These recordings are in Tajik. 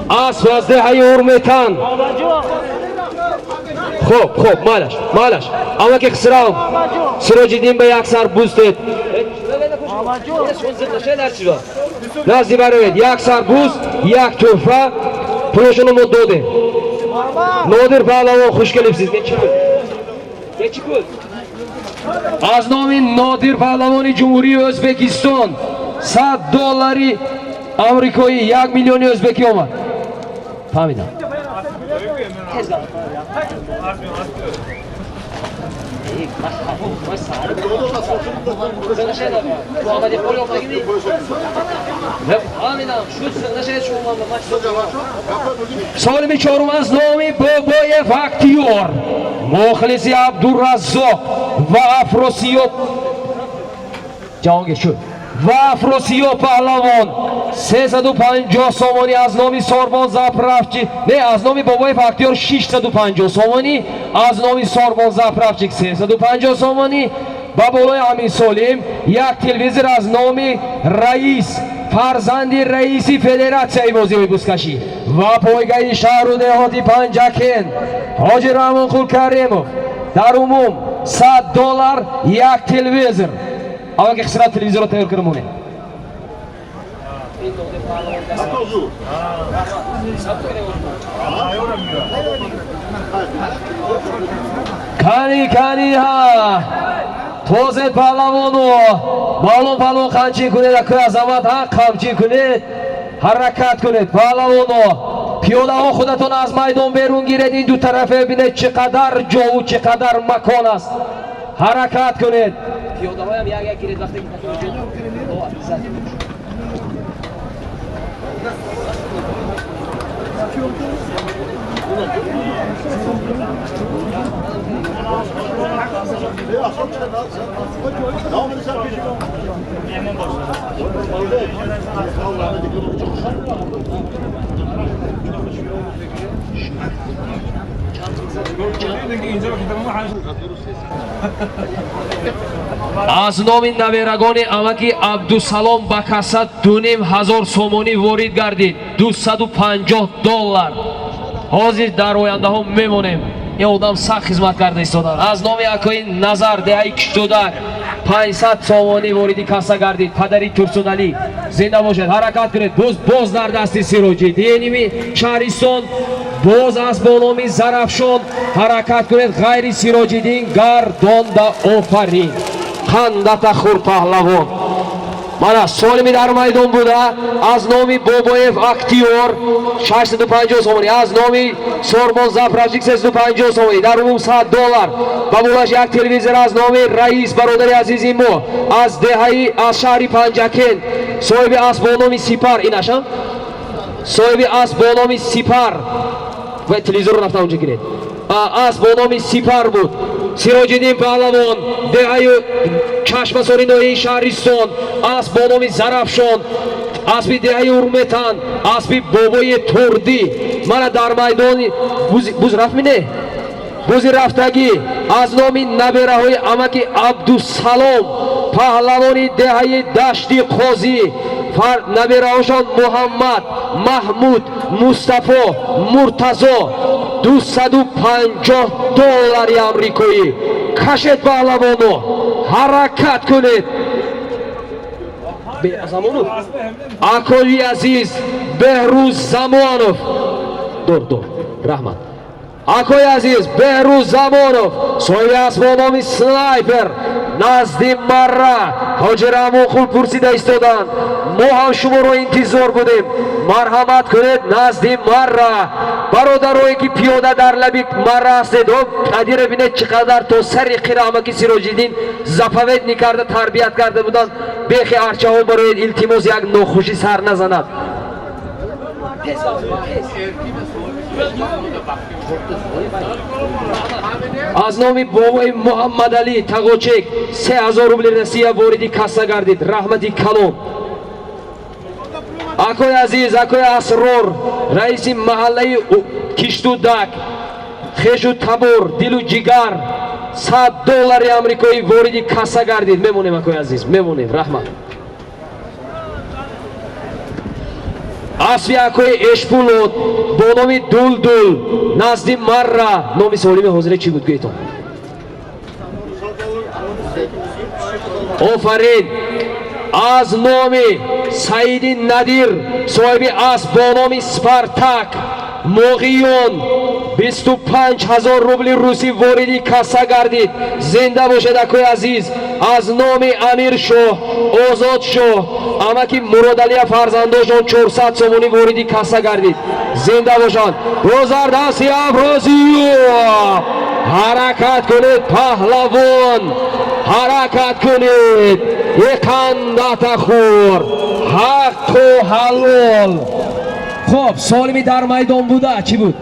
Asfazde hayur metan. Xo'p, malash. Amaki qisrav. Sirojiddin bey aksar buzdet. Nazdi barovet, yak sarbuz, yak tuhfa, pulishini muddodi. Nodir Pahlavon xush kelibsiz. Nechi pul? Az nomi Nodir Pahlavoni Jumhuriy O'zbekiston $100 Amerikoyi 1 million o'zbeki omad. Fahmidam. Solimi çorum az nomi Boboyev aktyor Muxlisi Abdurrazzoq va Afrosiyop Jahongir shu va Afrosiyop Pahlavon 350 somoni az nomi Sorbon zapravchi ne az nomi Boboyev aktyor 650 somoni az nomi Sorbon zapravchi 350 somoni Baboloy Amin Solim yak televizor az nomi Rais Farzandi Raisi Federatsiyayi Moziyoyi Buzkashi va poygai shahru dehoti Panjaken Hoji Rahmonqul Karimov dar umum $100 yak televizor avvalgi qisrat televizor tayyor qilmoqni Kani ha Tozet Pahlavonu ma'lum palvon qancha kunida azamat ha qamchi kunid harakat kunid Pahlavonu piyodaho خودتون از میدان بیرون گیرید این دو طرفه ببینید چقدر جا و چقدر مکان است حرکت کنید پیاده‌ها هم یک گیرید وقتی که از نام نویرگان امکی عبدالسلام بکاسد 2500 سومونی وارد گردید $250 حاضر در آینده ها میمونیم این آدم سخت خدمت کرده ایستادن از نام اکای نظر دهی کشتودر 500 سومونی واردی کاسا گردید پدری ترسونالی زنده باشد حرکت کنید باز در دستی سیروجیدینی شهرستان باز از بانامی زرفشان حرکت کنید غیر سیروجیدین گردان دا آفرین خندت خور پهلوان mana solimi dar maydon buda az nomi Boboyev aktyor 650 somoni az nomi Sorbon zapravchik 350 somoni dar umum $100 babulash yak televizor az nomi Rais barodari azizim mo az dehai az shahri Panjaken sohibi asbonomi Sipar inasham sohibi asbonomi Sipar va televizor rafta unja gired asbonomi Sipar bud Sirojiddin Pahlavon dehai Chashmasori noyi Shahriston asbonomi Zarafshon asbi dehai Urmetan asbi Boboye Turdi mana dar maydoni buz rafmine buzi raftagi az nomi naberahoy amaki Abdussalom Pahlavoni dehai Dashti Qozi naberahoshon Muhammad Mahmud Mustafa Murtazo $250 Amerikoyi Kashet Pahlavonu harakat kunid Zamonov Akoyi Aziz Behruz Zamonov dur rahmat Akoyi Aziz Behruz Zamonov sohibi asbonomi Sniper Nazdim Marra Hoji Rahmonqul kursida istodan ma ham shumoro intizor budem marhamat kunid Nazdim Marra barodaroyi ki piyoda dar labi Marra astid qadire bine chiqadar to sari qiramaki Sirojiddin zapovednik karda tarbiyat karda budan bexi archaho baroy iltimos yak nokhushi sar nazanad از نام بابای محمد علی تاغوچک 3000 روبل Россия вориди касса гардид. Раҳмати калом. Акои азиз, акои асрор, раиси маҳаллаи Киштудак, Хешу Табор, Дилу Ҷигар $100 амрикоӣ вориди касса гардид. Мемонем акои азиз, мемонем. Раҳмат. Асфи акои Эшпулот бо номи Дулдул назди Марра. Номи солими ҳозире чӣ буд гӯйтон? Офарин. Аз номи Саиди Надир соҳиби асб бо номи Спартак Моғиён 25000 рубли русӣ вориди касса гардид. Зинда бошед акои азиз. Аз номи Амир Шоҳ, Озод Шоҳ, амаки Муродалия фарзандошон 400 сомонӣ вориди касса гардид. Зинда бошанд. Гузардасти Аброзиёв. Ҳаракат кунед паҳлавон. Ҳаракат кунед. Иқандатахур. Ҳаққу ҳалол. Хоб, солими дар майдон буда чӣ буд?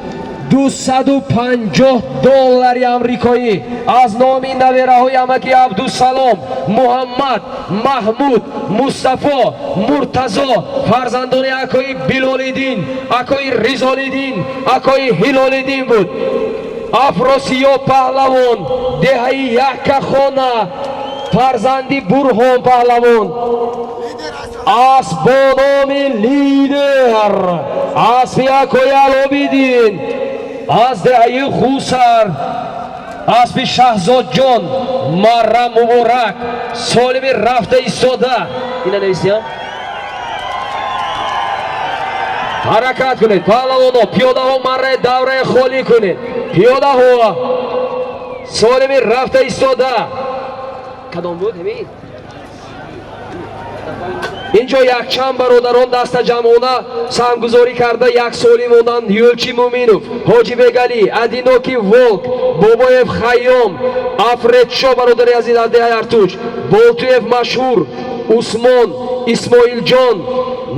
$250 амрикоӣ аз номи навераҳои амаки Абдусалом, Муҳаммад, Маҳмуд, Мустафо, Муртазо, фарзандони акои Билолиддин, акои Ризолиддин, акои Ҳилолиддин буд. Афросиё паҳлавон, деҳаи Яккахона, фарзанди Бурҳон паҳлавон. Асб бо номи Лидер, асби акои Алобиддин, аз деҳаи Хусар, асби Шаҳзодҷон, Марра Муборак, солими рафта истода. Ина нависиям. ҳаракат кунед паҳлавоно, пиёдаҳо марраи давраи холӣ кунед. Пиёдаҳо солими рафта истода. Кадом буд ҳамин? инҷо якчанд бародарон даста ҷамъона саҳмгузорӣ карда як солӣ монданд. Юлчи Муминов, Ҳоҷибек Алӣ, Адиноки Волк, Бобоев Хайём, Афредшо бародари азиз аз деҳаи Артуч, Болтуев Машҳур, Усмон, Исмоилҷон,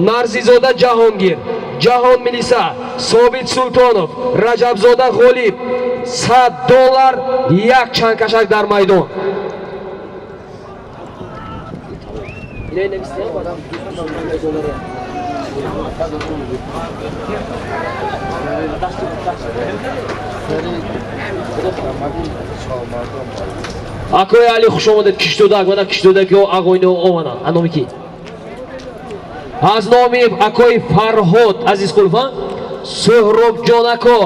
Нарзизода Ҷаҳонгир, Ҷаҳон Милиса, Собит Султонов, Раҷабзода Ғолиб. $100 як чангкашак дар майдон. акои Али хуш омадед. Киштудак мана Киштудакиҳо ағоиниҳо омаданд. Аноми ки? аз номи акои Фарҳод Азизқулов, Суҳробҷон ако,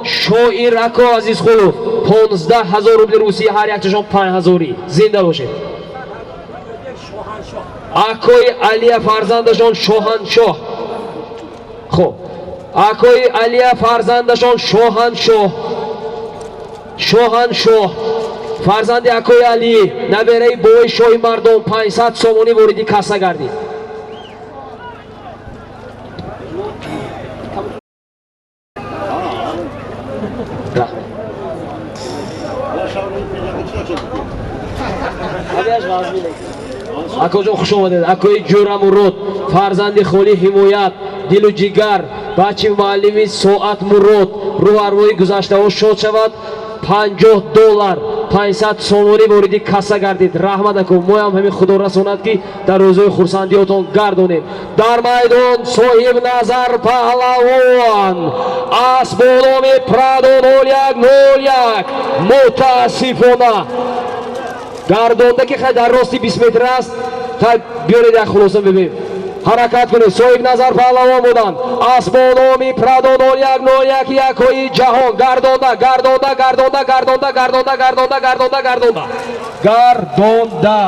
Шоир ако Азизқулов 15000 рубли русӣ, ҳар якташон 5000. Зинда бошед. акои Алия фарзандашон Шоҳаншоҳ. хоб, акои Алия фарзандашон Шоҳаншоҳ, фарзанди акои Алӣ, набераи бовои Шоҳи Мардон 500 сомонӣ вориди касса гардид. акоҷон хуш омадед. акои Ҷурамурод, фарзанди Холӣ Ҳимоят, Дилу Ҷигар, бачи муаллими Соат Мурод, рӯҳ арвоҳи гузаштаҳо шод шавад. $50 500 сомонӣ вориди касса гардид. Раҳмат аком, моям ҳамин худо расонад ки дар рӯзҳои хурсандиётон гардонем. дар майдон соҳиб назар паҳлавон асб бо номи Прадо 0101 мутаассифона гардонда ки хай дар рости 20 метр аст. хай биёред як хулоса бибинем. ҳаракат кунед. соҳиб назар паҳлавон буданд. асб бо номи Прадо 0101 якои ҷаҳон гардонда гардонда гардонда гардонда гардонда гардонда гардонда гардонда гардонда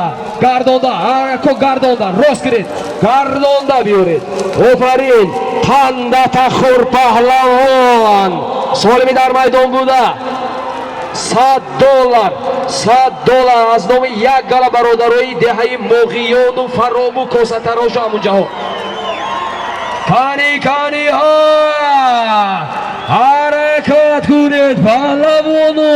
гардонда ако гардонда рост гиред гардонда биёред. офарин. Қандатахур паҳлавон солими дар майдон буда $100 аз номи як гала бародарои деҳаи Моғиёну Фаробу Косатарошу ҳамунҷаҳо. кани ҳаракат кунед паҳлавоно.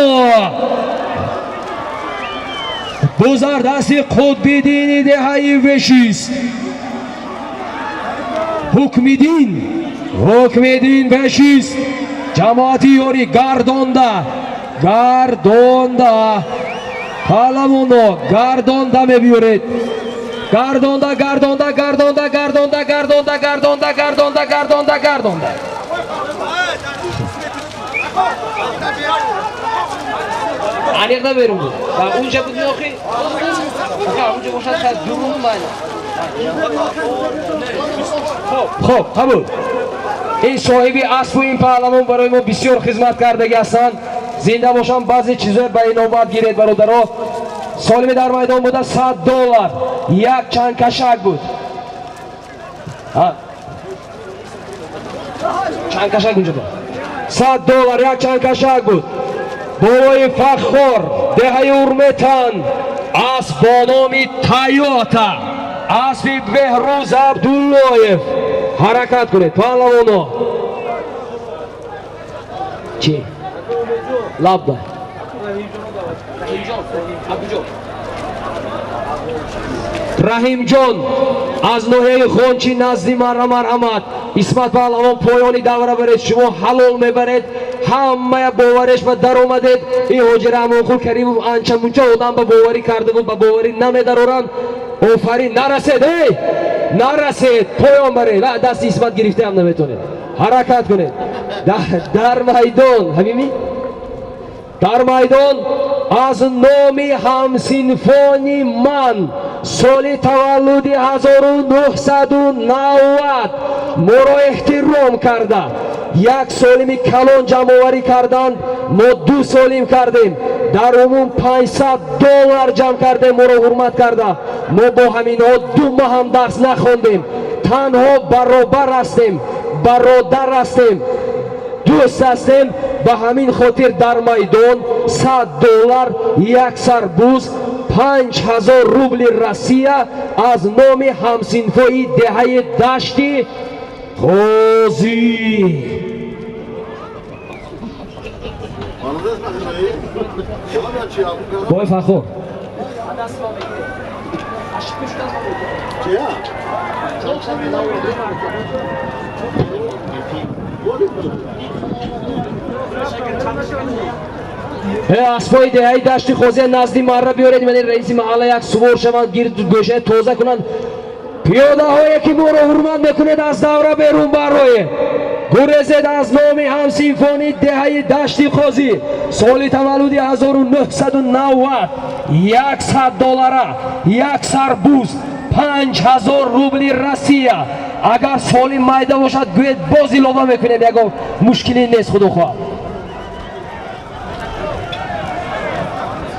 гузардасти Қутбиддини деҳаи Вешис, Ҳукмиддин Вешис, ҷамоати ёрӣ гардонда Gardonda Palamono Gardonda mebiyored. Gardonda Gardonda Gardonda Gardonda Gardonda Gardonda Gardonda Gardonda Gardonda Aniqda berim bu. Va uncha bu yo'qi. Ha, uncha boshqa durumi mayli. Xo'p, qabul. این صاحبی اسب و این پهلوان برای ما بسیار خدمت کرده هستند. زنده باشن. بعضی چیزای به نوبت گیرید برادرها. سالمی در میدان بوده $100 یک چند کشک بود. چند کشک اونجا بود. $100 یک چند کشک بود. بالای فخر دهه ارمتن اسب با نام تایوتا اسب بهروز عبداللهیف حرکت کنید پهلوانا. چی؟ لابدا رحیم جان از نوحه خونچی نزدی مرحمت اسمت پهلوان پایانی دوره برید شما حلال میبرید همه باورش به در اومدید. این حجر همون خود کریم انچه منچه آدم به باوری کرده بود به باوری نمیدارن. آفرین نرسید نرسید پایان برید دست اسمت گرفته هم نمیتونید حرکت کنید در میدان حبیبی در میدان از نامی همسینفونی من سال تولد 1990 مرا احترام کرده یک سالمی کلان جمع‌آوری کردند ما 2 سالیم کردیم در عموم $500 جمع کرده ما را حرمت کرده ما با همین ها 2 ماه هم درس نخوندیم تنها برابر هستیم برادر هستیم دوست هستیم به همین خاطر در میدان $100 یک سربوز 5000 روبل روسیه از نام همسینفوی دهه دشتی خوزی بای فخور اسبای دهه دشتی خوزی نزدی مره بیارید من رئیس محله یک سوار شوند گیرد گوشه توزه کنند پیاده هایی که ما را حرمت میکنید از دوره بیرون برای گریزید از نام همسینفونی دهه دشتی خوزی سال تولد 1990 $100 یک سربوز 5000 روبل روسیه اگر سالی مایده باشد گوید بازی لابا میکنید یک مشکلی نیست خدا خواه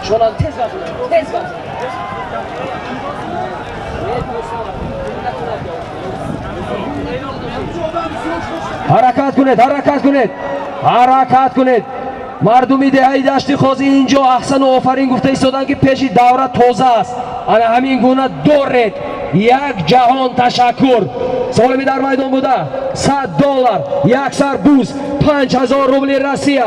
شونان تیز باشد حرکت کنید مردمی دهه دشتی خوزی اینجا احسن و آفرین گفته ایستادن که پیش دوره تازه است انا همین گونه دارید یک جهان تشکر سالمی در میدان بوده $100 یک سربوز 5000 روبل روسیه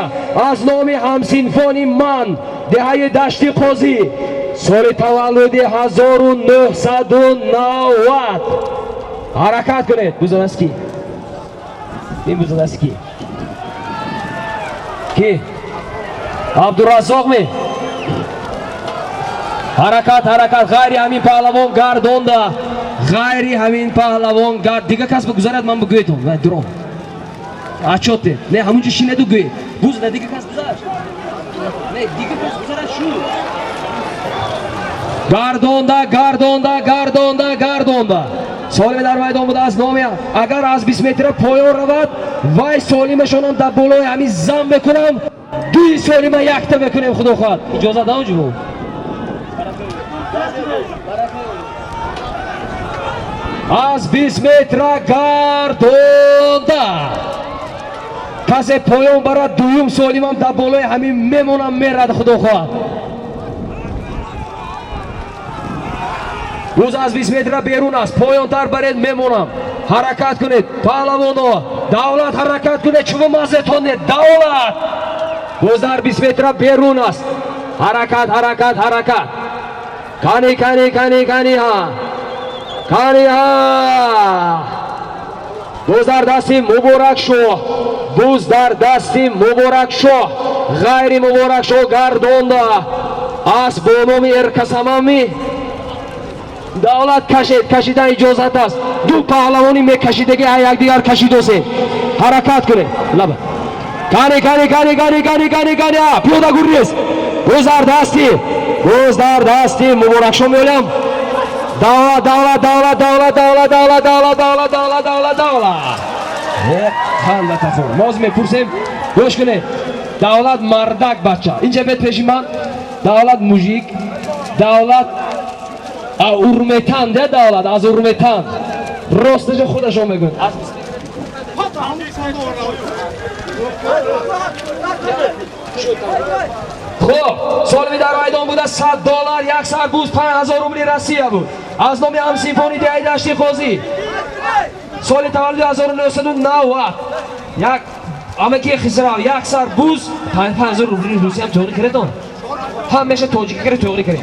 از نام همسینفونی من دهه دشتی خوزی سال تولد 1990 حرکت کنید بزن است کی؟ این بزن است کی؟ عبدالرزاق می حرکت غیری همین پهلوان گردونده غیری همین پهلوان گرد دیگه کس بگذارد من بگویتم و درام اچوته نه همونجا شینه دو گوی بوز نه دیگه کس بگذار نه دیگه کس بگذارد شو گردونده سالم در میدان بوده از نامی اگر از 20 متر پایان رود وای سالیمشان در بالای همین زم بکنم 2 سالیم یکتا بکنیم خدا خواهد اجازه دام جو از 20 متر گردونده کسی پایان برد دویم سالیم هم در بالای همین میمونم میرد خدا خواهد روز از 20 متر بیرون است پایان تر برید میمونم حرکت کنید پهلوانا دولت حرکت کنید چون مزتون دولت روز در 20 متر بیرون است حرکت کانی ها روز در دستی مبارک شو غیر مبارک شو گردونده است با نام ارکسمامی دولت کشیدن اجازت است. دو پهلوانی میکشیدگی یک دیگر کشیدوسه حرکت کنه لبا کانی پیوده گریز گوز در دستی مبارک شو میولم دولت خانده تفور موز میپرسیم گوش کنه دولت مردک بچه اینجا بید پیشی من دولت موژیک دولت اورمتان ده دولت از اورمتان راستش خودشو میگن خب سالمی در میدان بود $100 یک سربوز 5000 روبل روسیه بود از نام هم سیمفونی دیگه داشتی خوزی سال تولد 1990 یک امکی خسرا یک سربوز 5000 روبل روسیه هم توقی کردن همیشه توجیکی کرد توقی کرد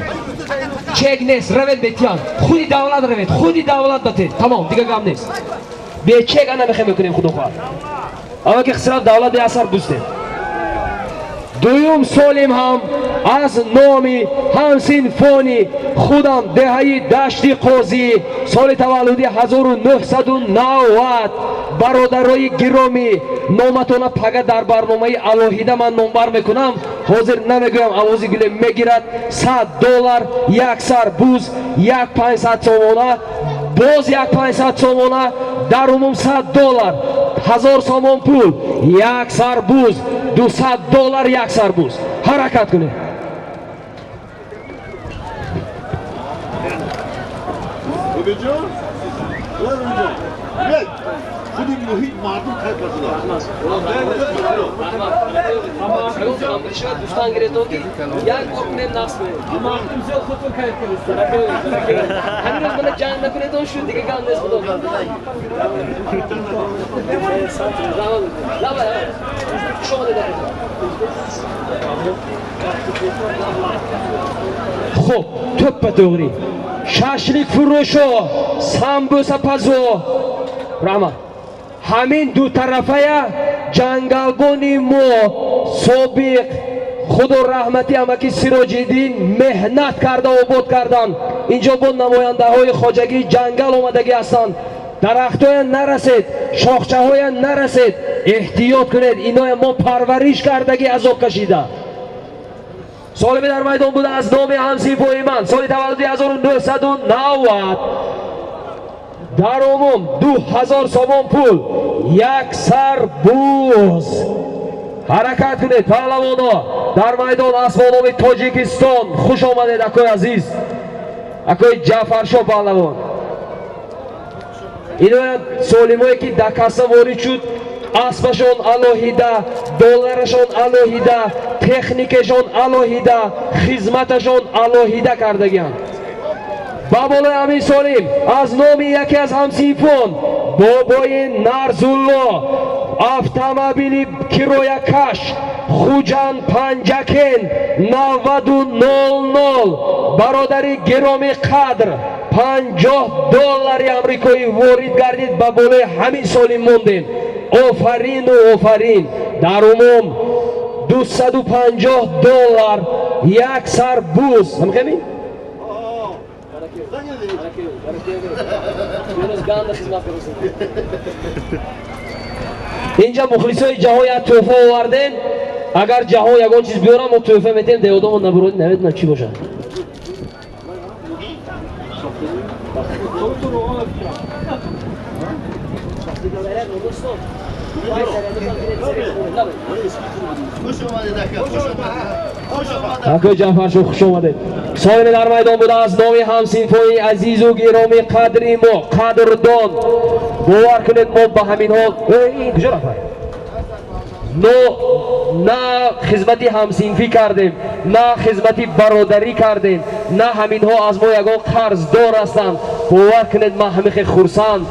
چک نیست روید بیتیان خودی دولت روید خودی دولت بتید تمام دیگه گم نیست به چک انا میخوایم بکنیم خودو خواهد اما که خسرا دولت به اثر بوسته دویم سالیم هم از نامی هم سیمفونی خودم دهی دشتی قاضی سال تولدی 1990 برادرای گرامی نامتون پگه در برنامه الهیده من نمبر میکنم حاضر نمیگویم آوازی گله میگیرد $100 یک سربوز یک 500 سومانه باز یک 500 سومانه در عموم $100 1000 سومان پول یک سربوز $200 یک سربوز حرکت کنه خودی محیط مردم خیلی پسیده دوستان گرفتم که یک گروه نقص کنید اما زیاد خودتون کار کنید همین روز من جنگ نکنید اون شد دیگه گام نیست خدا شما خب توپ دوغری شاشلیک فروشو سامبوسا پازو رحمت همین دو طرفه جنگلبانی مو سابق خود و رحمتی امکی سراج‌الدین مهنت کرده و بود کردن اینجا بود نماینده های خواجگی جنگل اومدگی هستند درخت های نرسید شاخچه های نرسید احتیاط کنید اینا ما پرورش کردگی عذاب کشیده سالمی در میدان بوده از نام همسیفوی من سال تولدی 1990 در عموم 2000 سومون پول یک سربوز حرکت کنید پهلوانا در میدان اسبانومی تاجیکستان خوش آمدید اکوی عزیز اکوی جعفرشاه پهلوان اینا سالمایی که در کاسه وارد شد اسبشون الهیده دلارشون الهیده تکنیکشون الهیده خدمتشون الهیده کردگیان بابالای همین سالیم از نام یکی از همسیفون بابای نرزالله автомобили کیرویا کش خوجان پنجکن 9000 برادری گرامی قدر $50 امریکایی وارد گردید با بالای همین سالیم موندین آفرین و آفرین در عموم $250 یک سربوز هم خیلی؟ اینجا مخلص های جهان یک توفه آوردن اگر جهان یکان چیز بیارم ما توفه میتیم دیودام نبرود نمیدونم چی باشه اکوی جعفرشاه خوش آمدید سایل در میدان بوده از نام همسیفوی عزیز و گرامی قدری ما قدردان باور کنید ما به همین حال کجا رفت نه خدمتی همسینفی کردیم نه خدمتی برادری کردیم نه همین ها از ما یگان قرضدار هستند باور کنید ما همه خیلی خرسند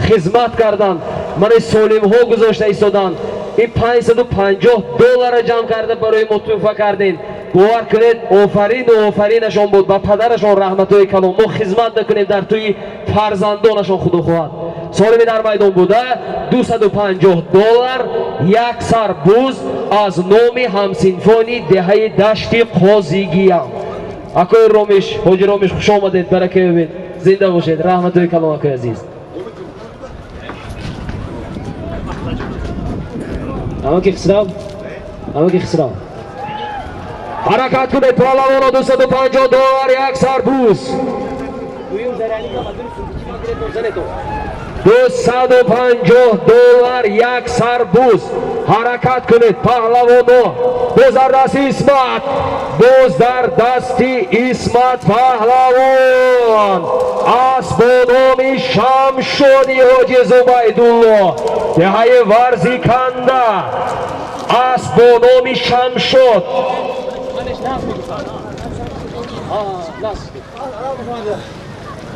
خدمت کردن من سالم ها گذاشته ایستادن این $550 جمع کرده برای ما توفه کردین باور کنید آفرین و آفرینشان بود با پدرشان رحمت های کلام ما خدمت نکنیم در توی فرزندانشان خدا خواهد солими дар майдон буда $250 як сарбуз аз номи ҳамсинфони деҳаи дашти Қозигиям. Акои Ромиш, ҳоҷи Ромиш, хуш омадед, барака бебед, зинда бошед. Раҳматули калом акои азиз. Амаки хисрав, амаки хисрав. ҳаракат кунед паҳлавоно, $250 як сарбуз. $250 як сарбуз. ҳаракат кунед паҳлавоно. боз дар дасти Исмат, боз дар дасти Исмат паҳлавон. асбономи Шамшоди ҳоҷи Зубайдулло, деҳаи варзиканда. асбономи Шамшод.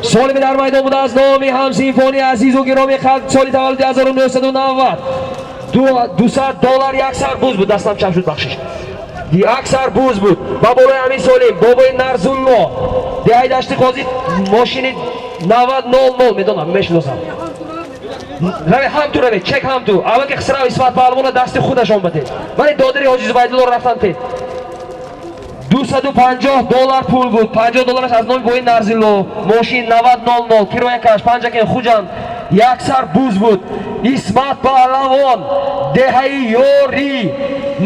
солими дар майдон буда аз номи ҳамсинфони азизу гироми халқ соли таваллуди 1990 $200 як сарбуз буд. дастам чам шуд бахшиш. як сарбуз буд. баболои Амир Солим, бобои Нарзулло, деҳаи дашти Қозӣ, мошини 9000 медонам, мешиносам. рави ҳам ту рави, чек ҳам ту. аввал ки хисрав Исмат паҳлавона дасти худашон батед. вале додари ҳоҷи Зубайдулло рафтан тед. $250 пул буд. $50 аз номи бои Нарзулло, мошин 9000, кироя каш, панҷакен хуҷан. як сарбуз буд. Исмат паҳлавон, деҳаи ёрӣ,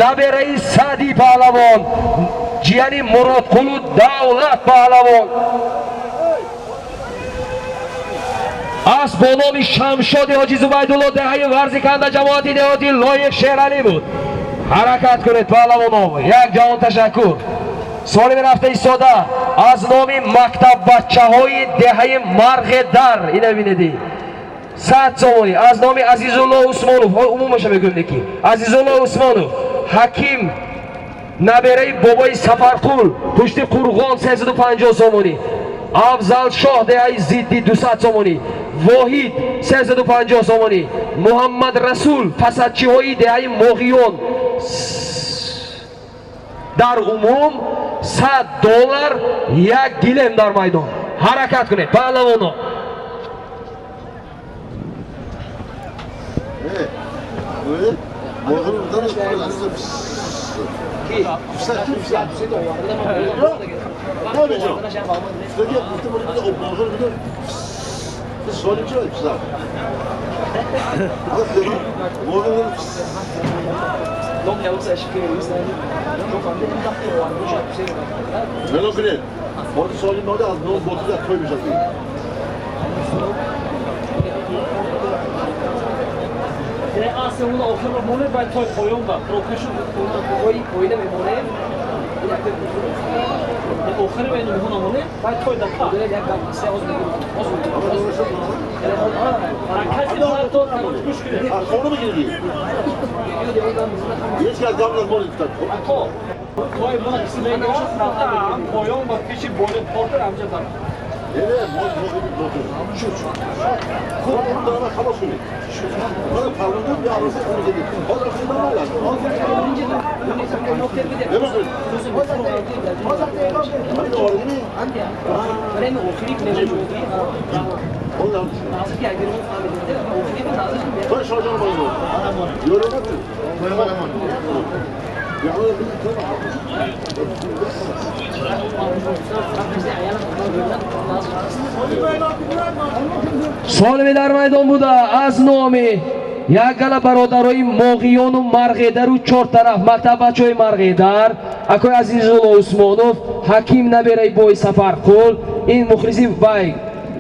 набераи Саъди паҳлавон, ҷияни Муродқулу Давлат паҳлавон. асбо номи Шамшоди ҳоҷи Зубайдулло, деҳаи варзиканда ҷамоати деҳоти Лоиқ Шералӣ буд. ҳаракат кунед паҳлавоно, як ҷавон ташаккур. солими рафта истода аз номи мактаббачаҳои деҳаи Марғедар, ина бинедӣ, 100 сомонӣ. аз номи Азизулло Усмонов, умумаша мегӯем неки, Азизулло Усмонов, ҳаким набераи бобои Сафарқул, пушти Қурғон, 350 сомонӣ. Афзал Шоҳ, деҳаи Зиддӣ, 200 сомонӣ. Воҳид, 350 сомонӣ. Муҳаммад Расул, фасадчиҳои деҳаи Моғиён, дар умум $100 як гилем дар майдон. ҳаракат кунед паҳлавоно. Aslında oturmamını ben toy koyuyorum profesyonel oyuna memnunum. Oxiri və nümunəməni ben toyda ta. Sonra mı girdi? Hiç geldi damla mı oldu? Toy buna kısmı ben koyuyorum bak kişi boyu porter amca da. Evet, şu. Kurbanlarına kaba sürüyor. Bana parladığım bir arası onu dedi. O da şundan var ya. Ne bakın? Hadi orada değil mi? Ben oxiri mevcut. Ondan. Nazır ki agar oxiri ben nazır. Ben şarjana bayılıyorum. Yorum atın. солими дар майдон буда аз номи як гала бародарои Моғиёну Марғедару чортараф, мактаббачаҳои Марғедар, акои Азизулло Усмонов, ҳаким набераи бои Сафарқул, ин мухлиси вай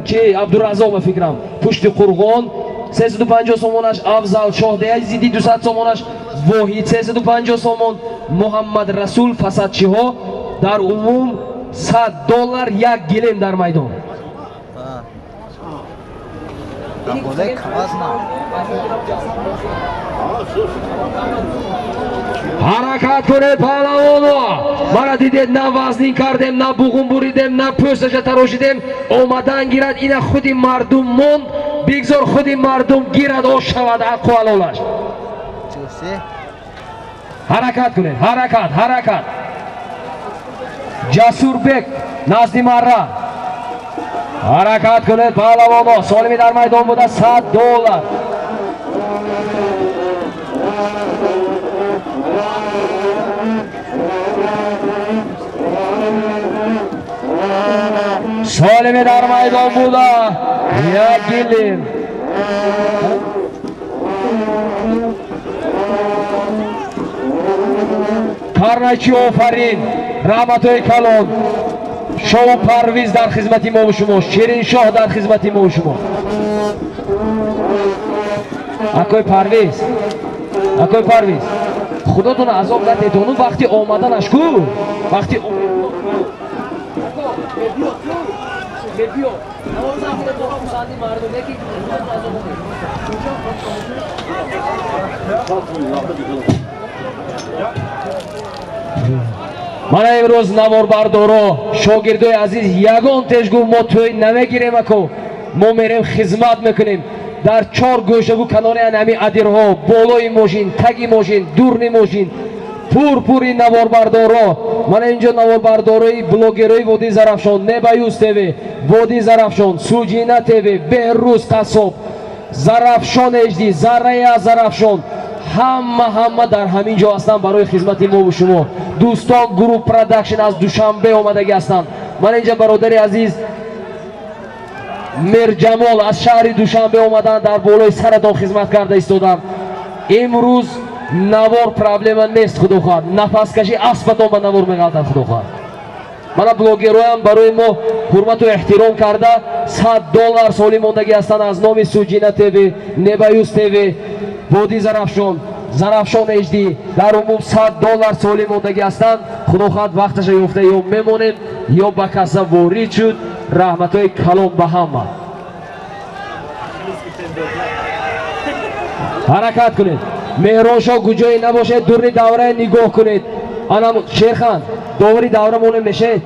чи Абдураззоқ фикрам, пушти Қурғон, 350 сомонаш. Афзал Шоҳ, деҳаи Зиддӣ, 200 сомонаш. Воҳид, 350 сомон. Муҳаммад Расул, фасадчиҳо, дар умум $100 як гилем дар майдон. ҳаракат кунед паҳлавоно. мана дидед, на вазнин кардем, на буғум буридем, на пӯсташа тарошидем, омадан гирад. ина худи мардум монд, бигзор худи мардум гирад, ош шавад ҳаққу ҳалолаш. ҳаракат кунед, ҳаракат. Ҷасурбек назди марра. Harakat kuned pahlavonlar. Solimi dar maydon buda $100. Solimi dar maydon buda Yagilim. Karnachi ofarin Rahmatoy Kalon Шоу Парвиз дар хизмати мо шумо, Ширин Шоҳ дар хизмати мо шумо. Акой Парвиз, худотон азоб надедону вақти омаданаш ку, вақти Мана имрӯз наворбардоро шогирдои азиз ягон тежгу мо тӯй намегирем ако мо мерем хизмат мекунем дар чор гӯшагу канори ҳамин адирҳо болои мошин таги мошин дурни мошин пурпури наворбардоро мана инҷо наворбардорои блогерои Води Зарафшон Небаюз ТВ Води Зарафшон Суҷина ТВ Беҳрӯз Қассоб Зарафшон HD Зарая Зарафшон ҳама дар ҳамин ҷо ҳастанд барои хизмати мо шумо дӯстон групп продакшн аз Душанбе омадаги ҳастанд. Ман инҷа бародари азиз Мирҷамол аз шаҳри Душанбе омаданд дар болои саратон хизмат карда истодам. Имрӯз навор проблема нест худохоҳад, нафаскашӣ аспатон ба навор меғалтад худохоҳад. Мана блогероям барои мо ҳурмату эҳтиром карда $100 соли мондагӣ ҳастанд аз номи Суҷина ТВ Небаюз ТВ Води Зарафшон Зарафшон HD дар умум $100 соли мондагӣ ҳастанд. Худохоҳад вақташа ёфта ё мемонем ё ба каса ворид шуд. Раҳматои калон ба ҳама. ҳаракат кунед. Меҳроншоҳ гуҷое набошед, дурни давра нигоҳ кунед. Анам Шерхан довари давра монем мешед.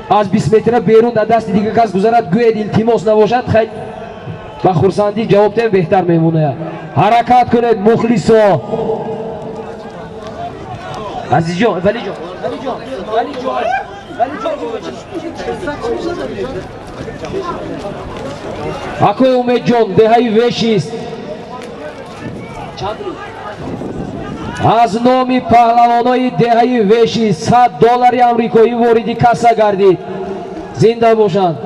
Аз 20 метра берун дар дасти дигар кас гузарад гӯед илтимос набошад хай ба хурсандӣ ҷавоб дем беҳтар мемонад. Ҳаракат кунед мухлисо. Азизҷон, Валиҷон. Акои Умедҷон деҳаи вешист. Аз номи паҳлавонои деҳаи вешист $100 амрикоӣ вориди касса гардид. Зинда бошанд.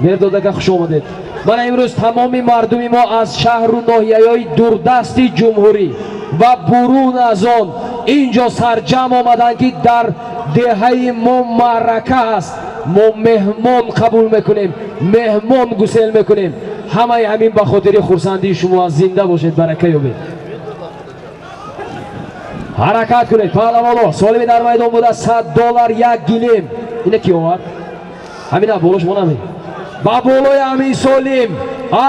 Мердодака хуш омадед. Мана имрӯз тамоми мардуми мо аз шаҳру ноҳияҳои дурдасти ҷумҳурӣ ва бурун аз он инҷо сарҷамъ омаданд ки дар деҳаи мо маърака аст. Мо меҳмон қабул мекунем, меҳмон гусел мекунем. ҳамаи ҳамин ба хотири хурсандии шумо аст. Зинда бошед, барака ёбед. ҳаракат кунед паҳлавоно. Солими дар майдон буда $100 як гилем. Ина ки овард? ҳамина болош мо намед. ба болои ҳамин Солим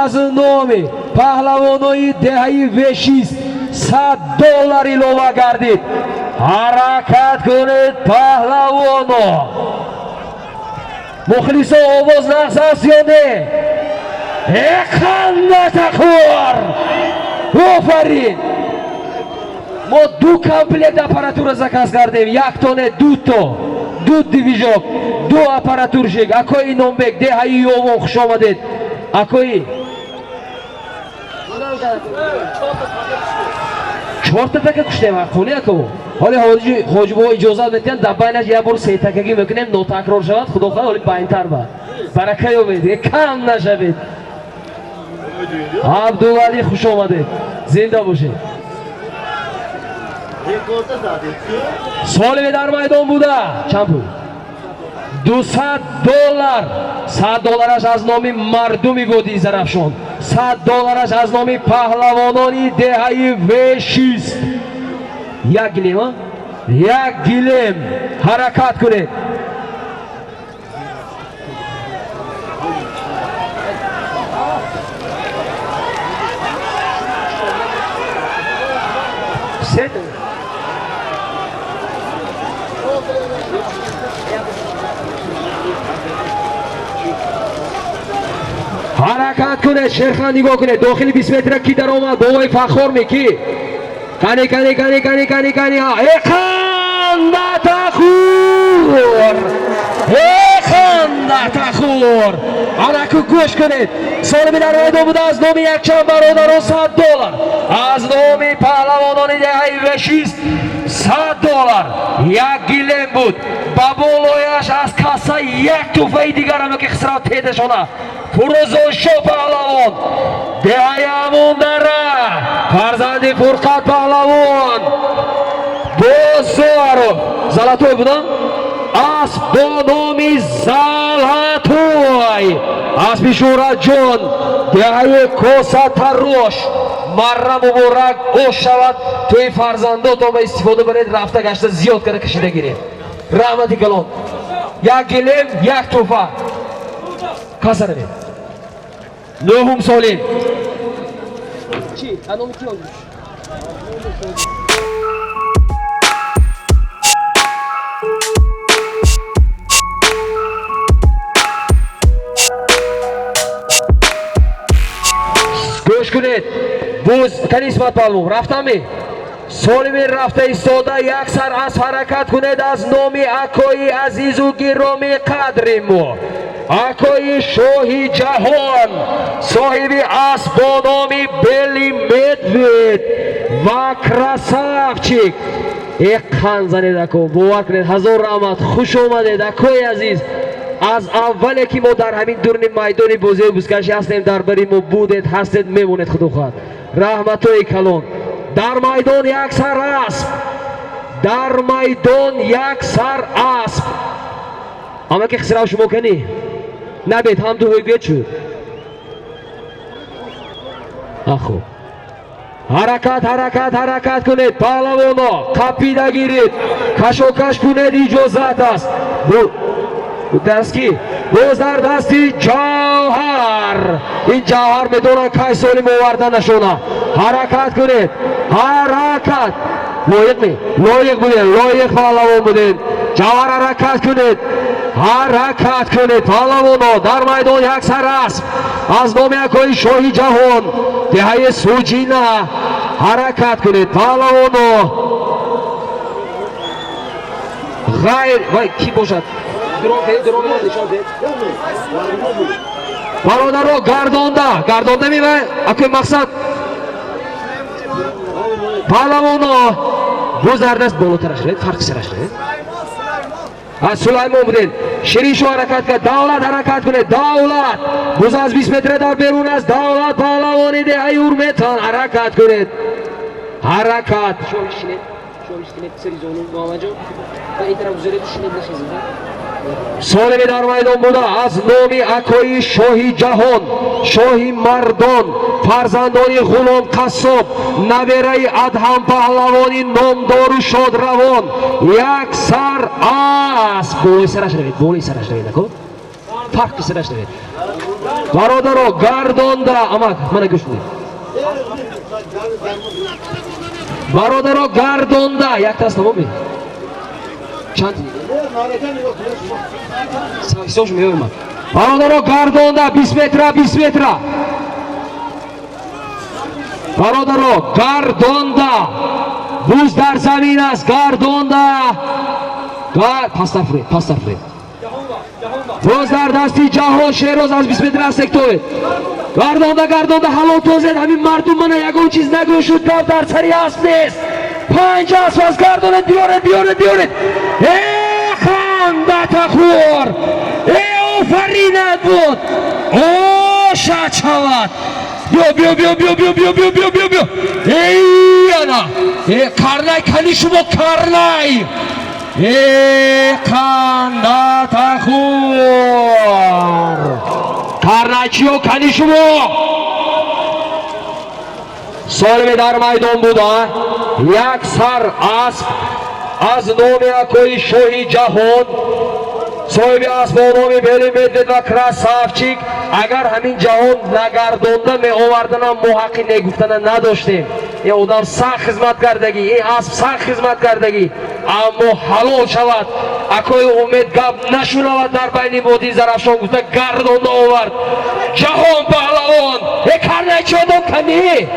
аз номи паҳлавонои деҳаи вешист $100 илова гардид. ҳаракат кунед паҳлавоно. мухлисо овоз нағз аст ё не? қандатахор офарин. мо 2 комплект аппаратура заказ кардем. Яктоне 2 дивижок 2 аппаратуршик. Акои Номбек деҳаи ёвон хуш омадед. Акои 4 така куштем ҳаққони ако. ҳоли ҳоҷибо иҷозат метиҳанд дар байнаш як бор сетакагӣ мекунем нотакрор шавад. Худохоҳ ҳоли байнтар ба барака ёбед, кам нашавед. Абдулалӣ хуш омадед. Зинда бошед. Солими дар майдон буда чанд пул? $200. $100 аз номи мардуми Води Зарафшон. $100 аз номи паҳлавонони деҳаи вешист. Як гилем, а? Як гилем. ҳаракат кунед. ҳаракат кунед. Шерхан нигоҳ кунед. дохили 20 метра ки даромад бовои фахор меки. Кани خندتخور خندتخور آنکو گوش کنید سالمی در رای بوده از نومی یک چند برادر و $100 از نومی پهلوانان دهه 6 $100 یک گیلم بود بابولویش از کاسا یک توفه دیگر هم که خسرات تیدشونه فروزو شو پهلوان دهه همون داره فرزندی فرقت پهلوان بزرگ زلاتوی بودم اسب با نامی زلاتوی اسب شورت جان دهه کوسا تروش مرم مبارک اوش شود توی فرزندات با استفاده برید رفته گشته زیاد کرده کشیده گیرید رحمتی کلان یک گلیم یک توفه کسا نمید نهم سالین چی؟ انامی کی آنگوش؟ گوش کنید بوز تنیسمت پالمو رفتم می سالمی رفته ایستاده یک سر از حرکت کنید از نامی اکای عزیز و گرامی قدرمو اکای شاهی جهان صاحبی اسب با نامی بلی مدوید و کراسافچیک یک خان زنید اکو باور کنید هزار رحمت خوش آمدید اکای عزیز از اولی که ما در همین دورنی میدانی بازی بزرگش هستیم در بری ما بودید هستید میمونید خدا خواهد رحمتوی کلان در میدان یک سر اسب در میدان یک سر اسب اما که خسراو شما کنی نبید هم تو هوی شد آخو حرکت حرکت حرکت کنید پهلوانا قپیده گیرید کشوکش کنید اجازت است دست کی؟ روز در دستی جوهر این جوهر بدون کای سالی موارده نشونه حرکت کنید حرکت لایق می؟ لایق بودین لایق پهلوان بودین جوهر حرکت کنید حرکت کنید پهلوانا در میدان یک سر اسب از نام یکای شاهی جهان دهه سوجینه حرکت کنید پهلوانا غیر وای کی باشد برادر رو گردانده میبه اکی مقصد پهلوانا روز در دست بالاترش رید فرق سرش رید از سلیمان بودین شریشو حرکت کرد دولت حرکت کنه دولت روز از 20 متر در بیرون از دولت پهلوانی ده ایور میتان حرکت کنید حرکت شویشتینه سری زونو محمد جان و این طرف زیره شنید نشیزید سالمی در میدان بوده از نامی اکای شاهی جهان شاهی مردان فرزندانی غلام قصاب نبیره ادهم پهلوانی نامدار و شاد روان یک سر اسب بولی سرش روید نکن فرق سرش روید برادر رو گردانده اما من گوش کنید برادر رو گردانده یک دست تمامی چند سایسوش میویم برادر رو گردانده 20 متر برادر رو گردانده بوز در زمین است گردانده پس تفرید بوز در دستی جهان شیروز از 20 متر از سکتوید گردانده حالا توزید همین مردم منه یکون چیز نگوشود گفت در سری اسب نیست 5 اسب از گردانه دیارید خندتخور آفرینت بود او شد شود بیا ای انا کرنای کنی شما کرنای خندتخور کرنای چیو کنی شما سالمی در میدان بوده یک سر اسب از نام اکای شاهی جهان صاحب اسب با نام بلی مدوید و کراسافچیک اگر همین جهان نگردانده می آوردن محقی نگفتن نداشتیم این آدم سخت خدمت کردگی این اسب سخت خدمت کردگی اما حلال شود اکای امید گپ نشنود در بین بودی زرفشان گفته گردانده آورد جهان پهلوان کرنه چه آدم کنی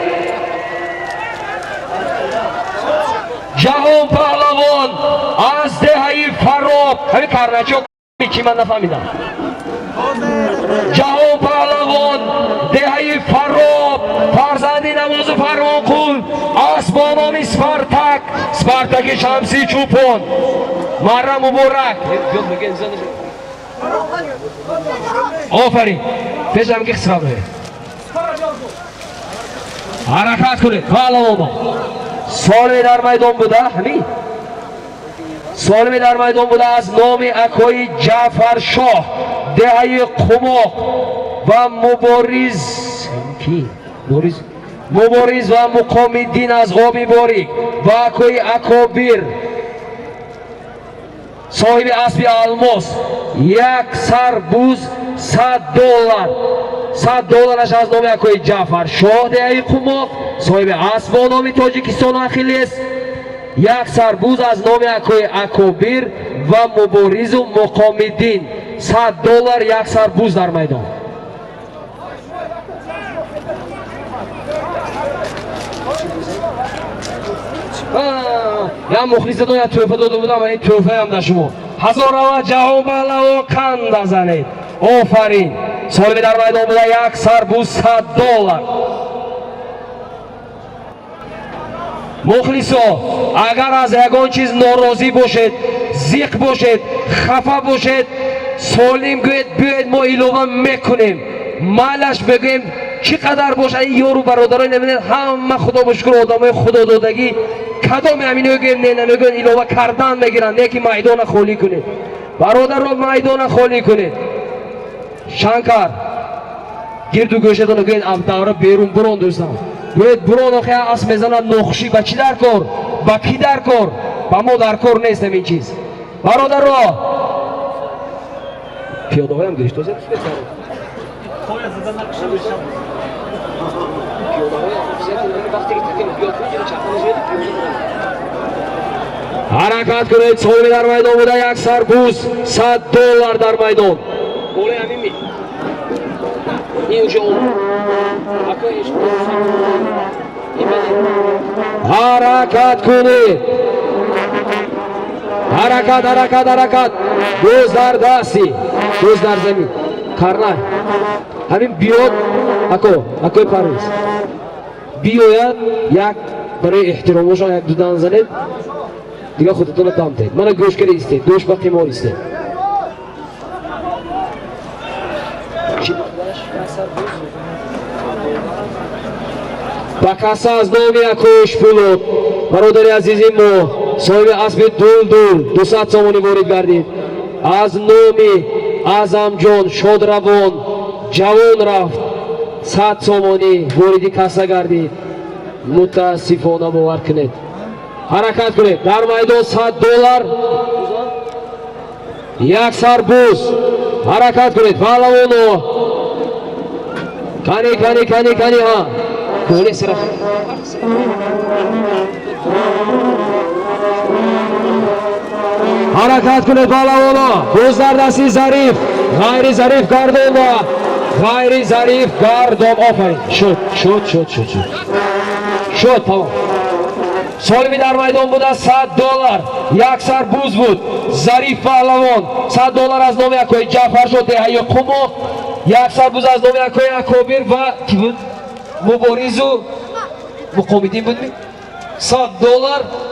جهان پهلوان از دهه فراب همین کرنچه کی من نفهمیدم جهان پهلوان دهه فراب فرزندی نماز فرمان کن اسبانان سپارتک شمسی چوپان مرم مبارک آفرین پیشم که خسرا بره حرکت کنید پهلوان سالمی در میدان بوده همین سالمی در میدان بوده از نام اکای جعفر شاه دهه قماق و مبارز و مقام الدین از آبی باریک و اکای اکابیر صاحب اسب الماس یک سربوز $100 از نام اکای جعفر شاه دهه قماق صاحب اسب با نام تاجیکستان و اخیلس یک سربوز از نام اکای اکابیر و مبارز و مقام الدین $100 یک سربوز در میدان یا مخلصتون یا توفه داده بودم این توفه هم در شما هزار و جهان بله و کند زنید آفرین سالمی در میدان بوده یک سربوز $100 مخلصا اگر از یگان چیز ناراضی باشید زیق باشید خفه باشید سالم گوید بیاید ما ایلوه میکنیم مالش بگیم چقدر باشه این یارو برادرای نمیدید همه خدا بشکر آدمای خدا دادگی کدام همین میگیم نه نمیگن ایلوه کردن میگیرن نه که میدان خالی کنید برادر رو میدان خالی کنید شنکر گیردو گوشتون گوید ابداره بیرون برون دوستان گوید برون آخه اسب میزنن نخشی با چی در کار با کی در کار با ما در کار نیستم این چیز برادر رو پیاده هایم گریشت توزید حرکت کنید سالمی در میدان بوده یک سربوز $100 در میدان بوله همین می این اوشه اون حرکت کنید حرکت دوز در دستی دوز در زمین کرنای همین بیاد اکوی پرویز بیاید یک برای احترامشان یک دودن زنید دیگه خودتون دام دهید من گوش کری استید دوش با قیمار استید با کسا از نامی اکوش پولود برادر عزیزی ما صاحب اسب دول 200 سامانی وارد گردید از نامی اعظم جان شاد روان جوان رفت 100 سامانی واردی کسا گردید متاسفانه باور کنید حرکت کنید در میدان $100 یک سربوز حرکت کنید پهلوانو کنی ها گوله صرف حرکت کنید پهلوانو دوز در دستی ظریف غیر ظریف گردون غیر ظریف گردون آفرین شد تمام سالمی در میدان بوده $100 یک سربوز بود ظریف پهلوان $100 از نام اکای جعفر شد دهه قماق یک سربوز از نام اکای اکابیر و کی بود مبارز و مقام الدین بود $100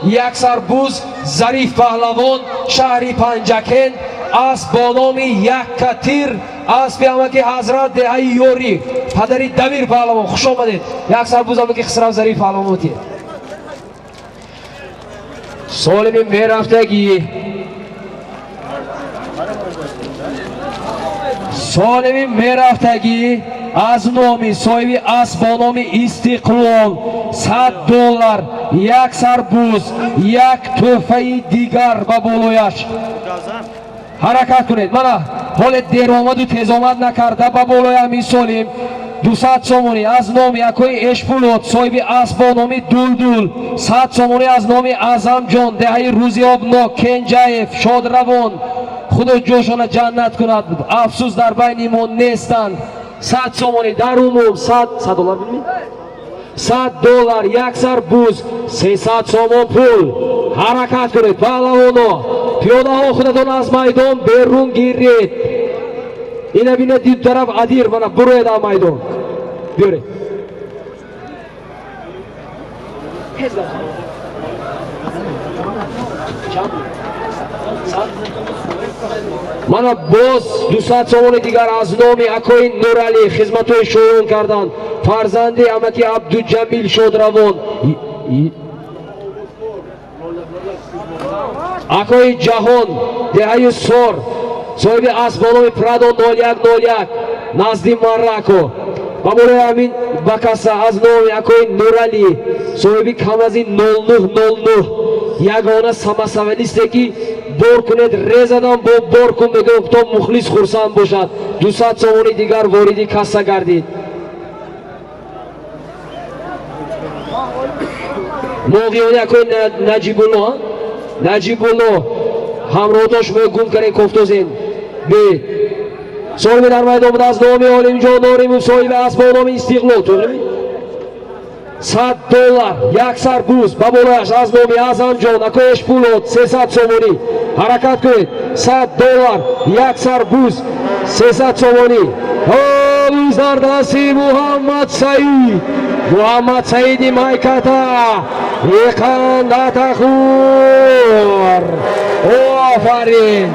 یک سربوز ظریف پهلوان شهری پنجکن اسب با نام یک کتیر اسب همکی حضرت دهه یوری پدری دمیر پهلوان خوش آمدید یک سربوز همکی خسرو ظریف پهلوان بودید سالمی میرفتگی از نامی صاحب اسب با نام استقلال $100 یک سربوز یک تحفه دیگر با بالایش حرکت کنید من حال دیر آمد و تیز آمد نکرده با بالای همین سالم 200 سامانی از نام یکای اشپولوت صاحب اسب با نام دول 100 سامانی از نام اعظم جان دهه روزی آبناک کنجایف شاد روان خدا جوشان جنت کند افسوس در بین ما نیستند 100 سامانی در عموم $100 بینید $100 یک سربوز 300 سامان پول حرکت کنید پهلوانا پیاده ها خودتون از میدان بیرون گیرید اینه بینه دید طرف عدیر بنا بروید از میدان بیارید مانا باز 200 سومون دیگر از نام اکوی نورعلی خدمتوی شایان کردند فرزند امکی عبدالجمیل شادروان اکوی جهان دهه سور صاحب اسبانوی پرادو 0101 نزدی مراکو بابوره امین بکاسا از نام اکوی نورعلی صاحب کمازی 0909 یگانه سماسولیسته که بور کنید ریزدان با بور کن بگه تا مخلص خورسان باشد 200 سومونی دیگر واردی کاسا گردید موقعیانی اکوی نجیبولو همراه داشت گم کنید کفتوزین بید صاحب در میدان بود از نامی عالم جان داریم صاحب اسبانام استقلال توقعی $100 یک سر بوز بابولش از نامی اعظم جان اکویش پولات 300 سومونی حرکت کنید $100 یک سر بوز 300 سومونی بوز در دستی محمد سعیدی مایکتا یکان خور آفرین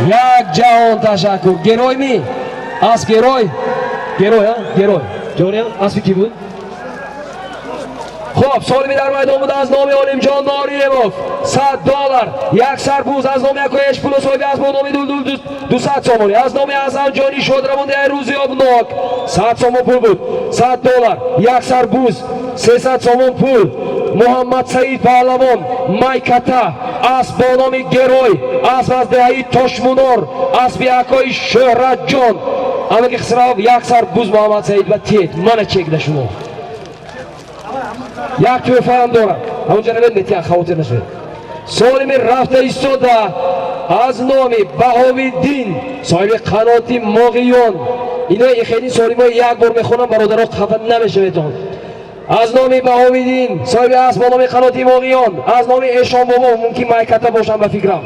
یک جهان تشکر گروی می از گروی جوری اسبی کی بود خب سالمی در میدان بود از نام عالم جان ناریموف $100 یک سر بوز از نام اکویش پولو صاحب از نام 200 سومونی از نام اعظم جانی شادروان در روزی آبناک 100 سومون پول بود $100 یک سر بوز 300 سومون پول محمد سعید پهلوان مایکتا اسب با نام گروی اسب از دهه تشمونور اسب اکوی شهرت جان اما که خسراو یک سر بوز محمد سعید و تیت من چک ده شما یک توفه هم دارم همونجا نبید نتیه خواتر نشده سالمی رفته ایستاده از نام بهاوی دین صاحب قناتی ماغیان اینا خیلی سالمی یک بار میخونم برادرها خفت نمیشه بتون از نام بهاوی دین صاحب اسب با نام قناتی ماغیان از نام اشان بابا ممکن مایکتا باشم به فکرم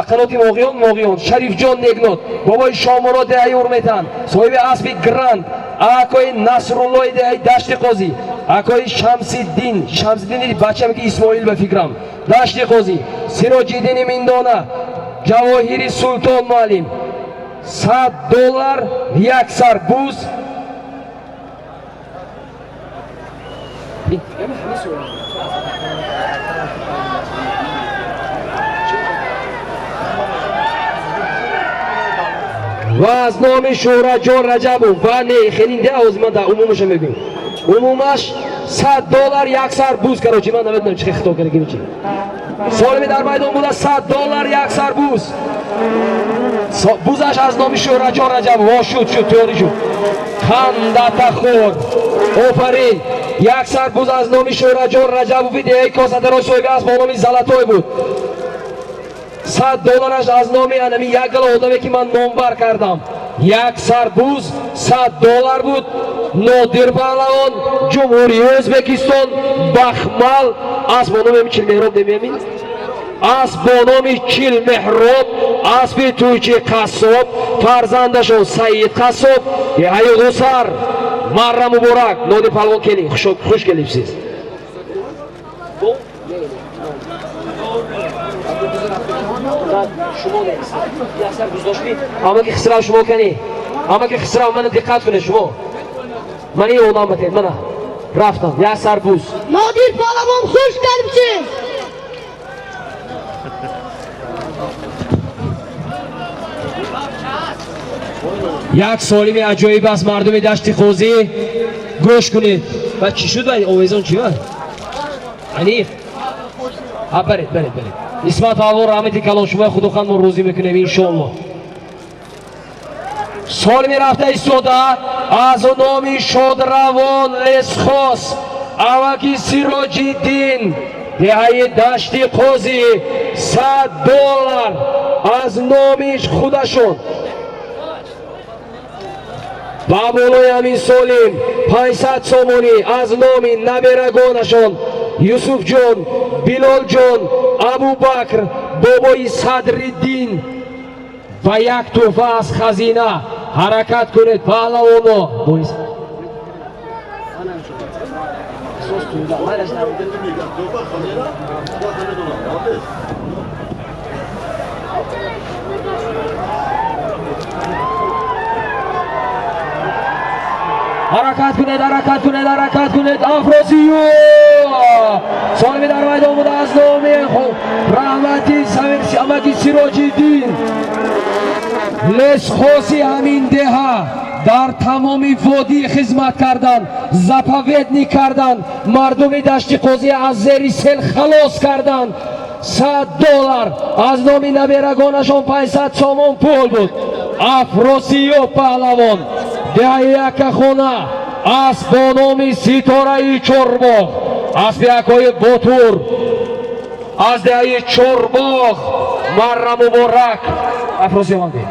قناتی ماغیان شریف جان نگنات بابای شامورا دهی ارمیتن صاحب اسب گراند اکوی نصرالله دهی دشت قاضی اکوی شمسیدین بچه که اسماعیل به فکرم دشت قاضی سراجیدین میندانه جواهری سلطان معلم $100 یک سر بوز و از نام شهرت جان رجبو و نه خیلی ده آزمان در عمومش میگیم عمومش $100 یک سر بوز کراچی من نمیدونم چه خطا کرده چی سالمی در میدان بوده $100 یک سر بوز بوزش از نام شهرت جان رجبو شد تیاری شد خندت خور آفرین یک سر بوز از نام شهرت جان رجبو بیده کاسه در صاحب از با نام زلطای بود $100 از نام انمی یک گل آدمی که من نامبر کردم یک سر بوز $100 بود نادر پهلوان جمهوری ازبکستان بخمل از با نام چیل محراب نمیامین از با نام چیل محراب اسب تویچی قصاب فرزندشون سعید قصاب یه های غسر مره مبارک نادر پهلوان کلی خوش کلیپسیز شما نیست یک سر بوز داشتی اما که خسرا شما کنی اما که خسرا من دقت کنه شما من این اونام بتید من رفتم یک سر بوز نادر پهلوان خوش کردیم یک سالمی عجایب است مردم دشت خوزی گوش کنید و چی شد باید اویزان چی باید عنیف برید اسمت آور رحمتی کلان شما خداوند ما روزی میکنیم انشاءالله سالمی رفته ایستاده از نام شادروان لسخاس اوکی سراجی دین دهه دشت قاضی $100 از نامش خودشون بابولوی امین سالم 500 سومونی از نام نبرگانشون Yusufjon, Biloljon, Abu Bakr, boboyi Sadriddin va yak tuhfa az xazina. Harakat kuned pahlavonlar. Harakat kuned, Afrosiyo! Solimi dar maydonida az nomi rahmati Samirchi amaki Sirojiddin. Lesxosi hamin deha dar tamomi vodi xizmat kardan, zapovednik kardan, mardumi dashti qo'zi az zeri sel xalos kardan. $100 az nomi naberagonashon 500 somon pul bud. Afrosiyo pahlavon deayakaxona as bo nomi Sitorai Chorbog as beakoy Botur az deayi Chorbog marra muborak Afrosiyo mandi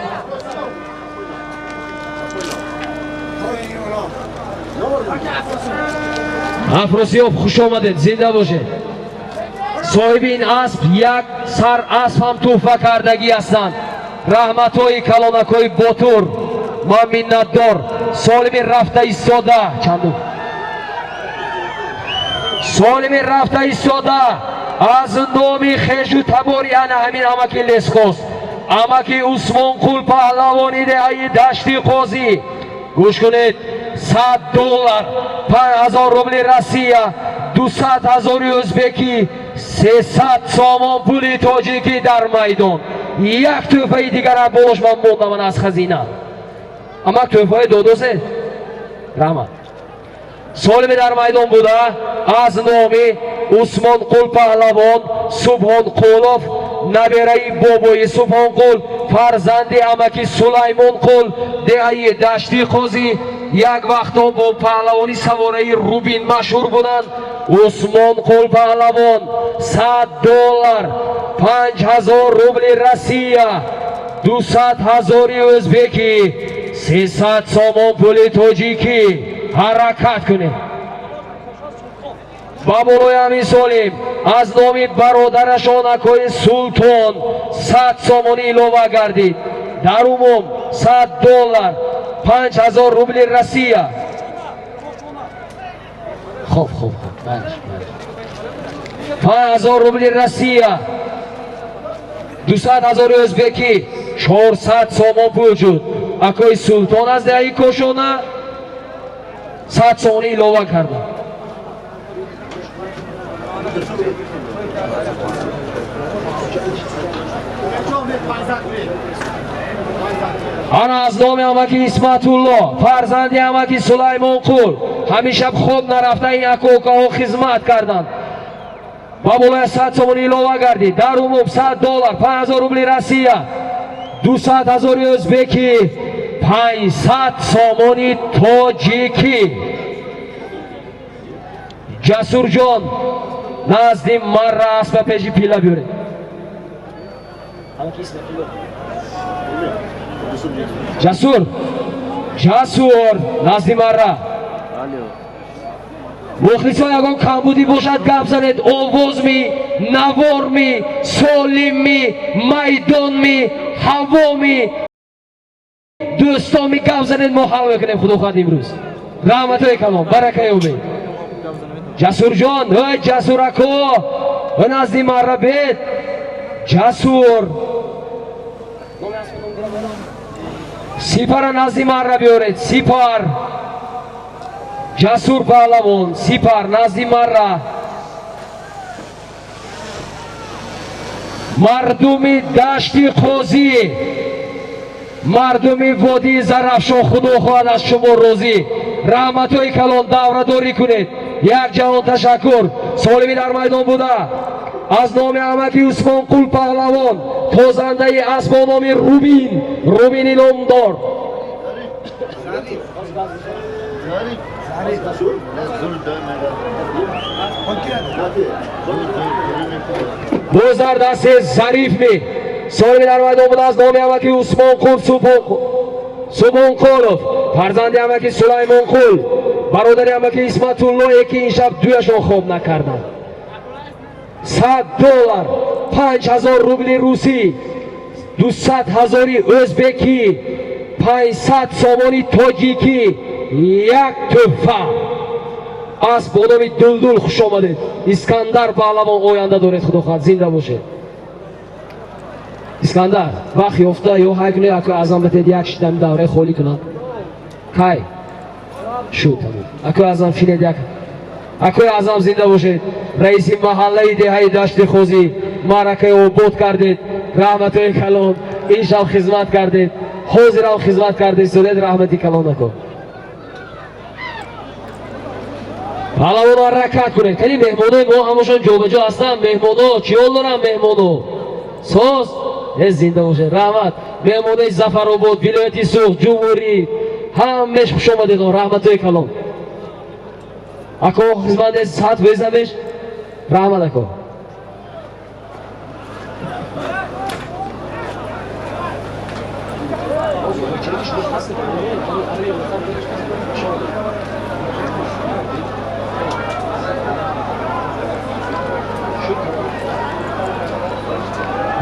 Afrosiyo xush omaded, zinda boshed. Sohibi in asb yak sar asb ham tuhfa kardagi hastand. Rahmatoi kalonakoi Botur ma minnatdor. Solimi rafta istoda chandu. Solimi rafta istoda az nomi Kheshu Tabori ana hamin amaki Lesxos amaki Usmonqul pahlavoni deayi dashti qo'zi. Gush kuned, $100 5000 rubli Rossiya, 200,000 o'zbeki, 300 somon puli tojiki dar maydon. Yak tuhfai digar bo'lishman mondaman az xazina. Ama tuhfai dodose. Rahmat. Solimi dar maydon buda az nomi Usmonqul pahlavon Subhonqulov naberai boboyi Subhonqul farzandi amaki Sulaymonqul deayi dashti qo'zi yak vaqto bo pahlavoni savorai Rubin mashhur budan. Usmonqul pahlavon $100 5000 rubli Rossiya, 200,000 o'zbeki, 300 somon puli tojiki. Harakat kuned. Baboloyami Solim az nomi barodarashon akoi Sulton 100 somoni ilova gardid. Dar umum $100 5000 rubli Rossiya. Xo'p. 5000 rubli Rossiya, 200,000 o'zbeki, 400 somon pul. Akoi Sulton az deayi koshona 100 somoni ilova kardi. Ana az nomi amaki Ismatullo, farzandi amaki Sulaymonqul, hamisha khod narafta in akokaho xizmat kardan. Babulay 100 somon ilova gardi. Dar umum $100 5000 rubli Rossiya, 200,000 o'zbeki, 500 somoni tojiki. Jasurjon nazdim marra asba peshi pila biore. Jasur nazdim marra. Muxliso yagon kambudi boshad gap zaned, ovozmi, navormi, solimmi, maydonmi, havomi, do'stomi gap zaned mo hal mekunем Xudo xohlasa imroz. Rahmatoy kalom, barakay umid. Jasurjon, ey Jasur ako, nazdi marra bet. Jasur. Sipar nazdi marra bioret, Sipar. Jasur pahlavon, Sipar nazdi marra. Mardumi dashti qo'zi, mardumi vodi Zarafshon Xudo xohlasa az shoma rozi. Rahmatoy kalon davradori kuned. Yak javon tashakkur. Solimi dar maydon buda az nomi amaki Usmonqul pahlavon, tozandai asbo nomi Rubin ilomdor. Bozar dasti Zarifmi. Solimi dar maydon buda az nomi amaki Usmonqul Subhonqulov, farzandi amaki Sulaymonqul, برادری امکی اسمتullo eki in shab duyashon خوب نکردن. $100, 5000 рубли руси, 200,000 o'zbeki, 500 somoni tojiki, یک tuhfa. از بانوی دلدل خوش آمدید. اسکندر پهلوان آینده دارد. خدا خواهد زنده باشد. اسکندر وقت یافته یا هیکنه اکو ازم بتید یک شدم دوره خالی کنم. کای شو تمام. اکو ازم فینید یک. اکو ازم زنده باشد. رئیس محله دهه دشت خوزی معرکه آباد کردید. رحمت کلان اینشب خدمت کردید. حاضر هم خدمت کردید. سولید رحمتی کلان نکن. پهلوان حرکت کنید. خیلی مهمانای ما همشون جابجا هستن. مهمانا چیال دارن مهمانا؟ ساز زنده باشه. رحمت مهمانای ظفرآباد، ولایت سوخت، جمهوری همش خوش آمدید. رحمتای کلام اکو خدمت ساعت بزنش. رحمت اکو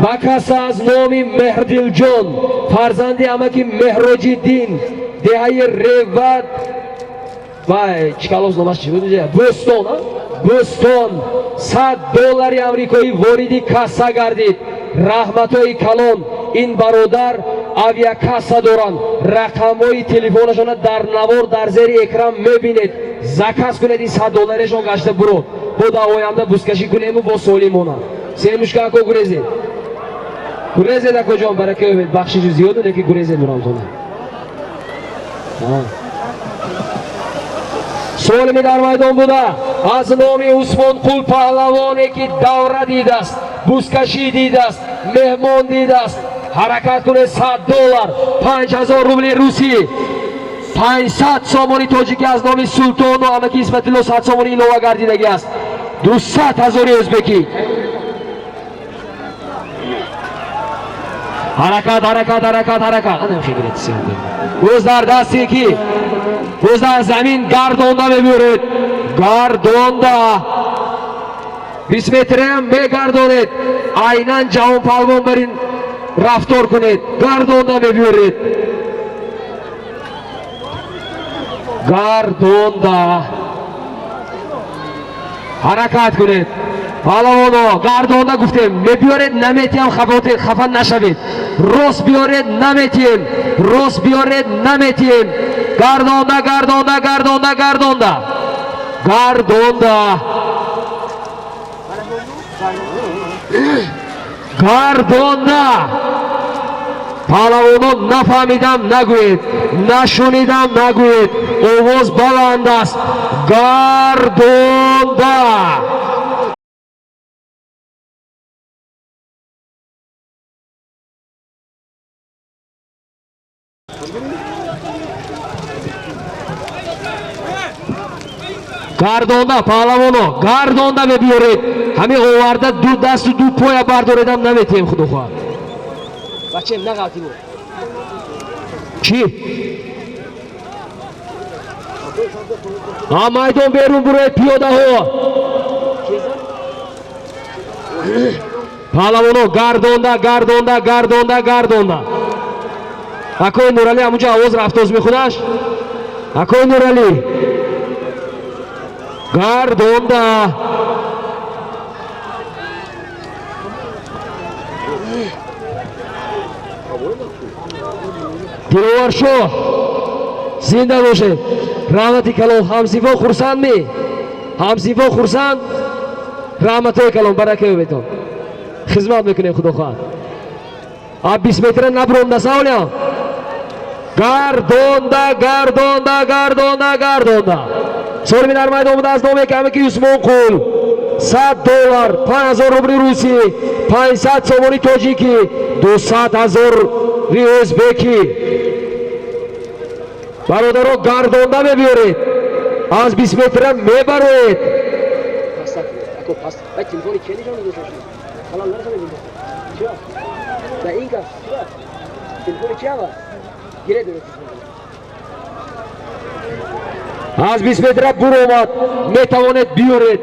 با کس از نامی مهردلجان فرزند امکی مهراج‌الدین دهه روت وای چیکالوز نامش چی بود بوستون بوستون $100 آمریکایی واردی کاسا گردید. رحمتای کلان این برادر авиа касса доранд. рақамҳои телефонашона дар навор дар зери экран мебинед. заказ кунед ин $100-шон гашта бурод. бо дар оянда бузкашӣ кунему бо солимона. семушка ако гурезед. гурезед акоҷон барака ёбед. бахшиҷу зиёду неки гурезед мурамтона. солими дар майдон буда аз номи усмонқул паҳлавоне ки давра дидааст, бузкашӣ дидааст, меҳмон дидааст. حرکت کنه $100 5000 روبل روسی 500 سامانی تاجیکی از نام سلطان و امکی اسمت الله 100 سامانی ایلوه گردیدگی است 200,000 ازبکی حرکت حرکت حرکت حرکت روز در دستی کی روز در زمین گردونده ببیارید گردونده 20 متره هم بگردونید اینان جوان پلوان برین رفتار کنید گردونده ببیارید گردونده حرکت کنید پهلوانا گردونده گفتیم ببیارید نمیتیم خفه نشوید راست بیارید نمیتیم راست بیارید نمیتیم گردونده گردونده گردونده گردونده گردونده گردونده پهلوانان نفهمیدم نگوید نشنیدم نگوید آواز بلند است گردونده گردونده پهلوانا گردونده ببیارید همین آورده دو دست و دو پای برداریدم نمیتیم خدا خواه بچه نقاطی بود چی؟ میدان بیرون بروید پیاده ها پهلوانا گردونده گردونده گردونده گردونده اکوی نورالی همونجا آواز رفتاز میخودش اکوی نورالی گردونده دیروار شو زنده باشه رحمتی کلام همسیفا خورسند می همسیفا خورسند رحمتای کلام برکه بیتون خدمت میکنه خدا خواهد اب 20 متر نبرونده ساولیا گردونده گردونده گردونده گردونده سرمی در میدان بوده از نام کمی که اسمونقول $100 5000 روبل روسی 500 سامانی تاجیکی 200,000 ازبکی برادرها گردونده ببیارید از 20 متر میبرید از 20 متر برو آمد میتوانید بیارید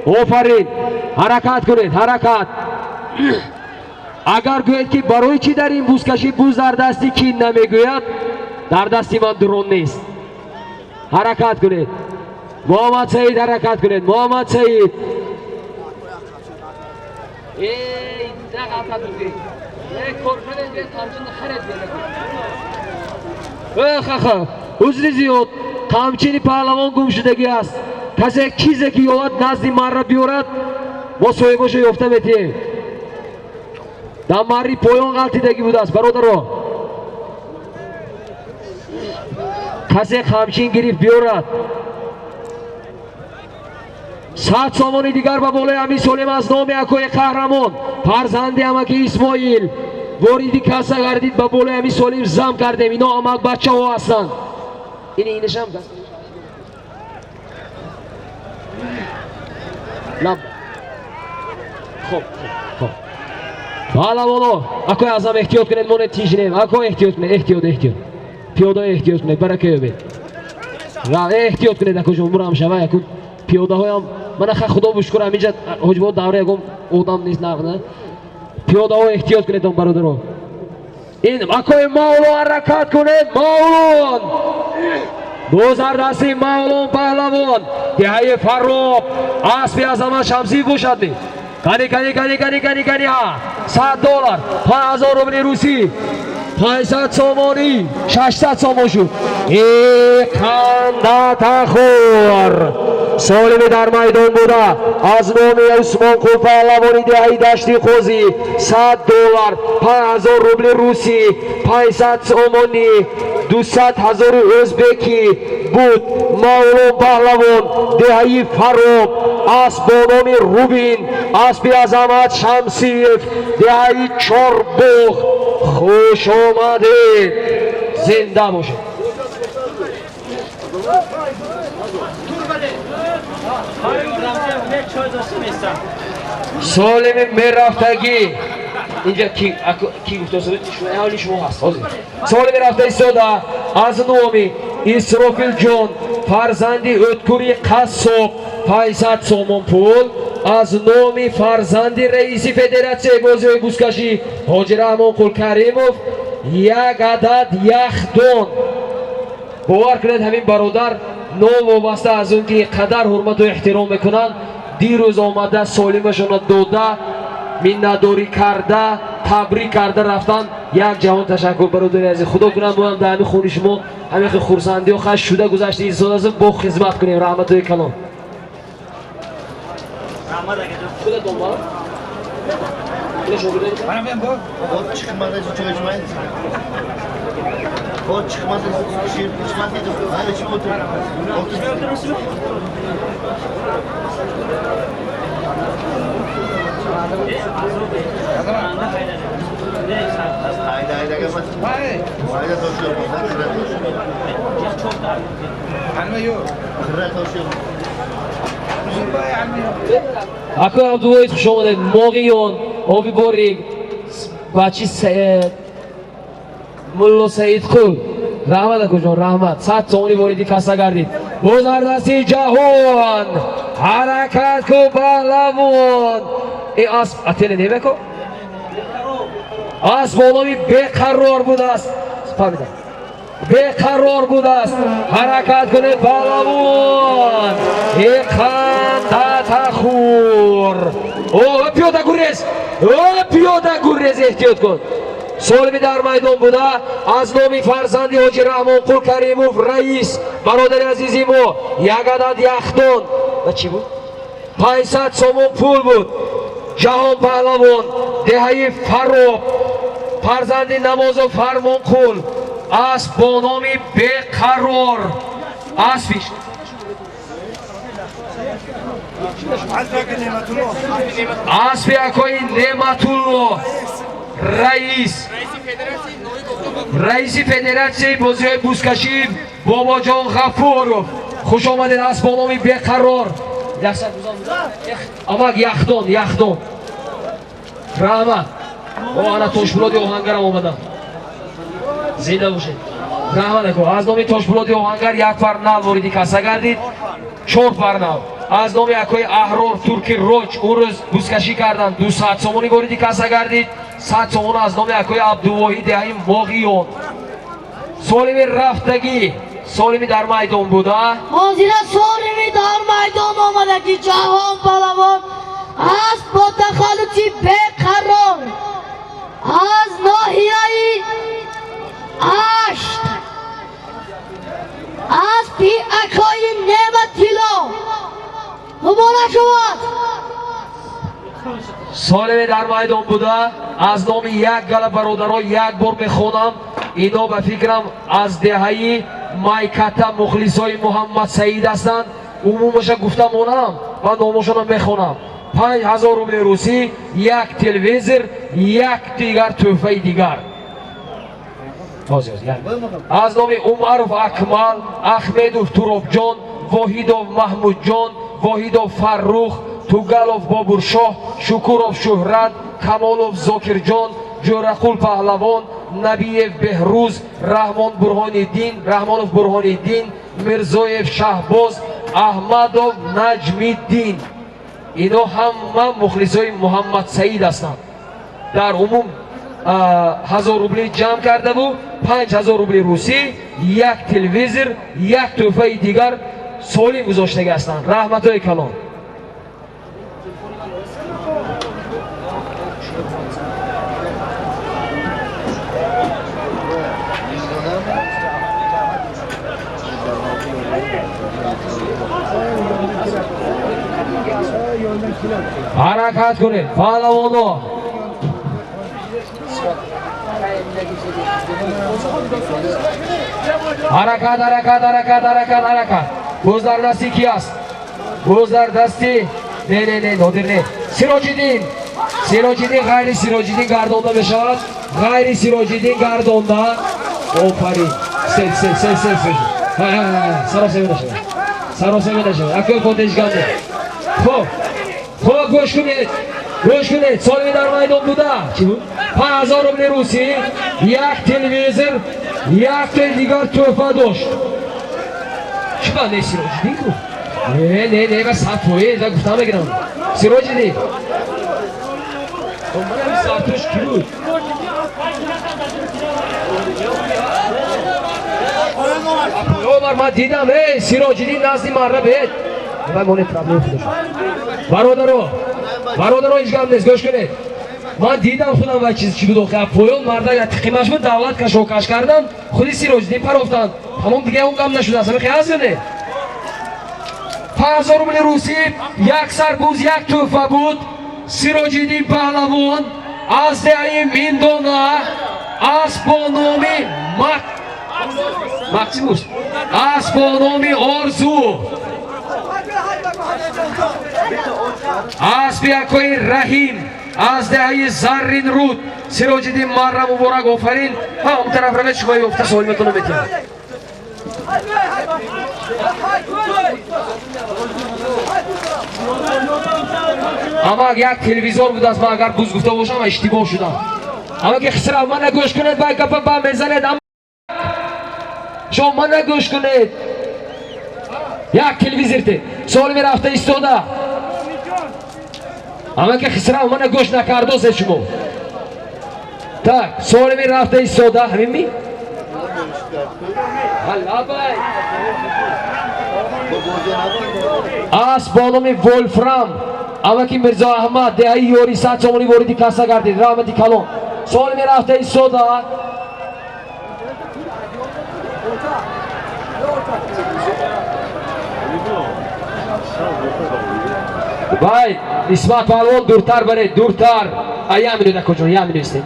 آفرین حرکت کنید حرکت. اگر گوید که برای چی در این بوزکشی بوز در دستی کی نمیگوید، در دستی من درون نیست. حرکت کنید. محمد سعید حرکت کنید. محمد سعید. ای نقطه دوزید. یک کرکنید به تمچین خرید بگید. خخ حضر زیاد تمچینی پهلوان گم شدگی است. کسی چیزی که یاد نزدی من را بیارد ما سویباشو یافته میتیم. در مری پایان غلطیدگی بوده است برادرها. کسی خمچین گریف بیارد. 100 سامان دیگر به بالای امی سلیم از نام اکوی قهرمان فرزند امکی اسماعیل واریدی کسا گردید به بالای امی سلیم زم کردیم. اینا امک بچه ها هستند. اینش هم دست لب. خب پهلوانا اکوی از هم احتیاط کنید مونه تیجنیم. اکوی احتیاط کنید. احتیاط پیاده احتیاط کنید برای بید احتیاط کنید. اکو جمهور هم شوه اکو پیاده هایم من خدا بشکر همینجا حجبات دوره اگم اودم نیست نقنه. پیاده ها احتیاط کنید هم برادر ها. این اکوی مولون حرکت کنید. مولون دوزار دستی مولون پهلوان دهی فراب اسبی از همه شمسی بوشد. کنی ها $100 5000 روبل روسی 500 سامانی 600 سامان شد. خنده تخور سالمی در میدان بوده از نام عثمان قل پهلوانی دهی دشتی خوزی $100 5000 روبل روسی 500 سامانی 200,000 ازبکی بود. مولون پهلوان دهی فراب اسب با نام روبین اسبی عظمت شمسیف دهی چاربوخ خوش آمدید. زنده باشید. سالم مرفتگی اینجا کی گفته شما شما هست. سالم رفته ایستاده از نامی اسرافیل جان فرزندی اتکوری قصاب 500 سامان پول از نامی فرزندی رئیسی فدراسیون بازی بوزکشی حاجی رحمان قل کریموف یک عدد یخدان. باور کنید همین برادر نام وابسته از اون که قدر حرمت و احترام میکنن دیروز آمده سالمشون داده منتداری کرده تبریک کرده رفتن. یک جهان تشکر برادر عزیز. خدا کنم ما هم در همین خون شما همین خورسندی و خش شده گذشته این سال از با خدمت کنیم. رحمت و کلام خدا دنبال منم بیم O çıkmadı çocukmayın. O çıkmadı şiir çıkmadı. Hadi şimdi otur. Hayda kapat. Hayda toşuyor. Kırra toşuyor. اکو عبدالوهید خوش آمدید. ماغیون آبی باریم بچی ملا سعید خود رحمت اکو جان رحمت 100 سامانی واردی کسا گردید. بزرگدستی جهان حرکت کو پهلوان. ای اسب اتله نیمه کو اسب بالامی بیقرار بوده است. فهمیدم بیقرار بوده است. حرکت کنید پهلوان. ای خنده تخور. اوه پیاده گریز. اوه پیاده گریز احتیاط کن. سالمی در میدان بوده از نامی فرزندی حاجی رحمان قل کریموف رئیس برادر عزیزی ما یک عدد یخدان و چی بود؟ 500 سامان پول بود. جهان پهلوان دهی فراب فرزندی نماز و فرمان قل اسب با نامی بیقرار اسبیش اسبی اکوی نعمت الله رئیسی فدراسیون بازی های بوزکشی بابا جان غفورов خوش آمدید. اسب با نامی بیقرار امک یخدان رحمت با انا توشبولاد آهنگرم آمدم. زنده باشید. Rahmat aka. Az nomi Toshpo'loti Ohangar 1 farnal ворidi каса гардид. 4 farnal. Az nomi akoi Ahror Turki Roch uruz buzkashi kardan 200 somoni ворidi каса гардид. 100 somon az nomi akoi Abduvohid Ahim Mog'iyon. Solimi raftagi, Solimi dar maydon bуда. Hozira Solimi dar maydon omadagi Jahon palavon است با تخلطی beqaror از ناحیه‌ی اشت از پی اکای نعمت تیلا مبارک شود. Solimi dar maydon bуда. Az nomi yak gala barodaro yak bor mekhonam. Iно ба фикрам аз деҳаи майката мухлисои Муҳаммад Саид ҳастанд. Умумаша гуфта монам ва номошонам мехонам. 5000 рубли русӣ, як телевизор, як дигар тӯҳфаи дигар. аз номи Умаров Акмал, Ахмедов Туробҷон, Воҳидов Маҳмудҷон, Воҳидов Фаррух, Тугалов Бобуршоҳ, Шукуров Шӯҳрат, Камолов Зокирҷон, Ҷӯрақул Паҳлавон, Набиев Беҳрӯз, Раҳмонов Бурҳониддин, Мирзоев Шаҳбоз, Аҳмадов Наҷмиддин. Ино ҳама мухлисои Муҳаммад Саид ҳастанд. Дар умум 1000 рубли ҷамъ карда буд, 5000 рубли русӣ, як телевизор, як тӯҳфаи дигар солим гузоштага ҳастанд. Раҳматҳои калон. Harakat kuned, pahlavono. Harakat. Ko'zlar dasti ki ast? Ko'zlar dasti. Ne, nodir ne. Sirojiddin g'ayri Sirojiddin gardonda meshavad. G'ayri Sirojiddin gardonda. Ofarin. Sel. Sarosema nashavad. Akol kontejganda. Xo'p, go'sh kuned. Solimi dar maydon buda. 5000 rubli rusӣ, як телевизор, як дигар тӯҳфа дошт. Чиба не Сироҷиддин ку? Не, ва сатвое, да гуфтам мегирам. Сироҷиддин. Манам сатвош ки буд? Омар ман дидам, Сироҷиддин назди марра бед. Ва моне проблем худаш. Бародаро ишгам нест, гӯш кунед. Ман дидам худам ва чиз чи буд охир. Поён марда я тиқимаш буд, давлат кашокаш кардан, худи Сироҷиддин парофтанд. Тамом дига он гам нашуда, сами хияс ёне. 5000 рубли русӣ, як сарбуз, як тӯҳфа буд. Сироҷиддин паҳлавон аз деҳаи Миндона, аз бо номи Мақсимус, аз бо номи Орзу, аз биякои Раҳим, аз деҳаи Заррин Руд. Сироҷиддин марра муборак, офарин. Он тараф равед, шумо ёфта солиметонро метавонед. Амак як телевизор буд аст, ман агар буз гуфта бошам иштибоҳ шудам. Амак хисрав ман нагӯш кунед, бай гапа ба мезанед. Шумо ман нагӯш кунед. Як телевизор те солими рафта истода. Амак хисрав ман нагӯш накардозед шумо. Так, солими рафта истода, ҳамин аз бо номи Волфрам, амаки Мирзо Аҳмад деҳаи ёри 100 сомонӣ вориди касса гардид. Раҳмати калон. Солими рафта истода. Бай, Исмат паҳлвон дуртар баред, дуртар. Я минут акоҷон, я минут истед.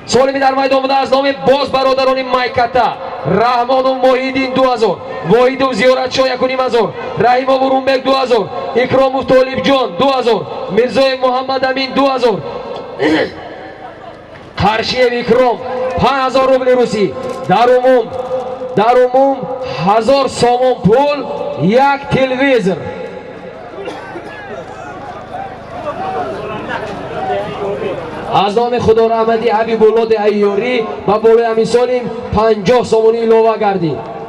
Солими дар майдон буда аз номи боз бародарони Майката, Раҳмонов Моҳиддин 2000, Воҳидов Зиёратшоҳ 1500, Раҳимов Урумбек 2000, Икромов Толибҷон 2000, Мирзоев Муҳаммад Амин 2000, Қаршиев Икром 5000 рубли русӣ. Дар умум 1000 сомон пул, як телевизор. از نام خدا رحمتی حبیبالله عیاری و بالای همین سالیم 50 سومونی ایلوه گردید.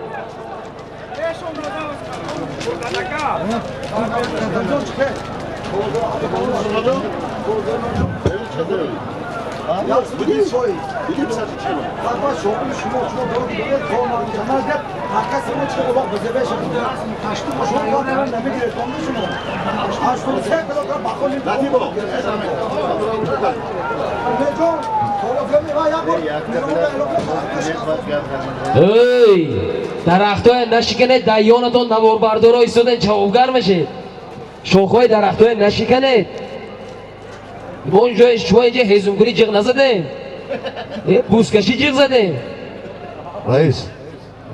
ای درختای نشکنه دیانتون نواربردار ایستادن جوابگر میشه. شاخهای درختای نشکنه اونجا شما اینجا هیزمگوری جغ نزده بوسکشی جغ زده. رئیس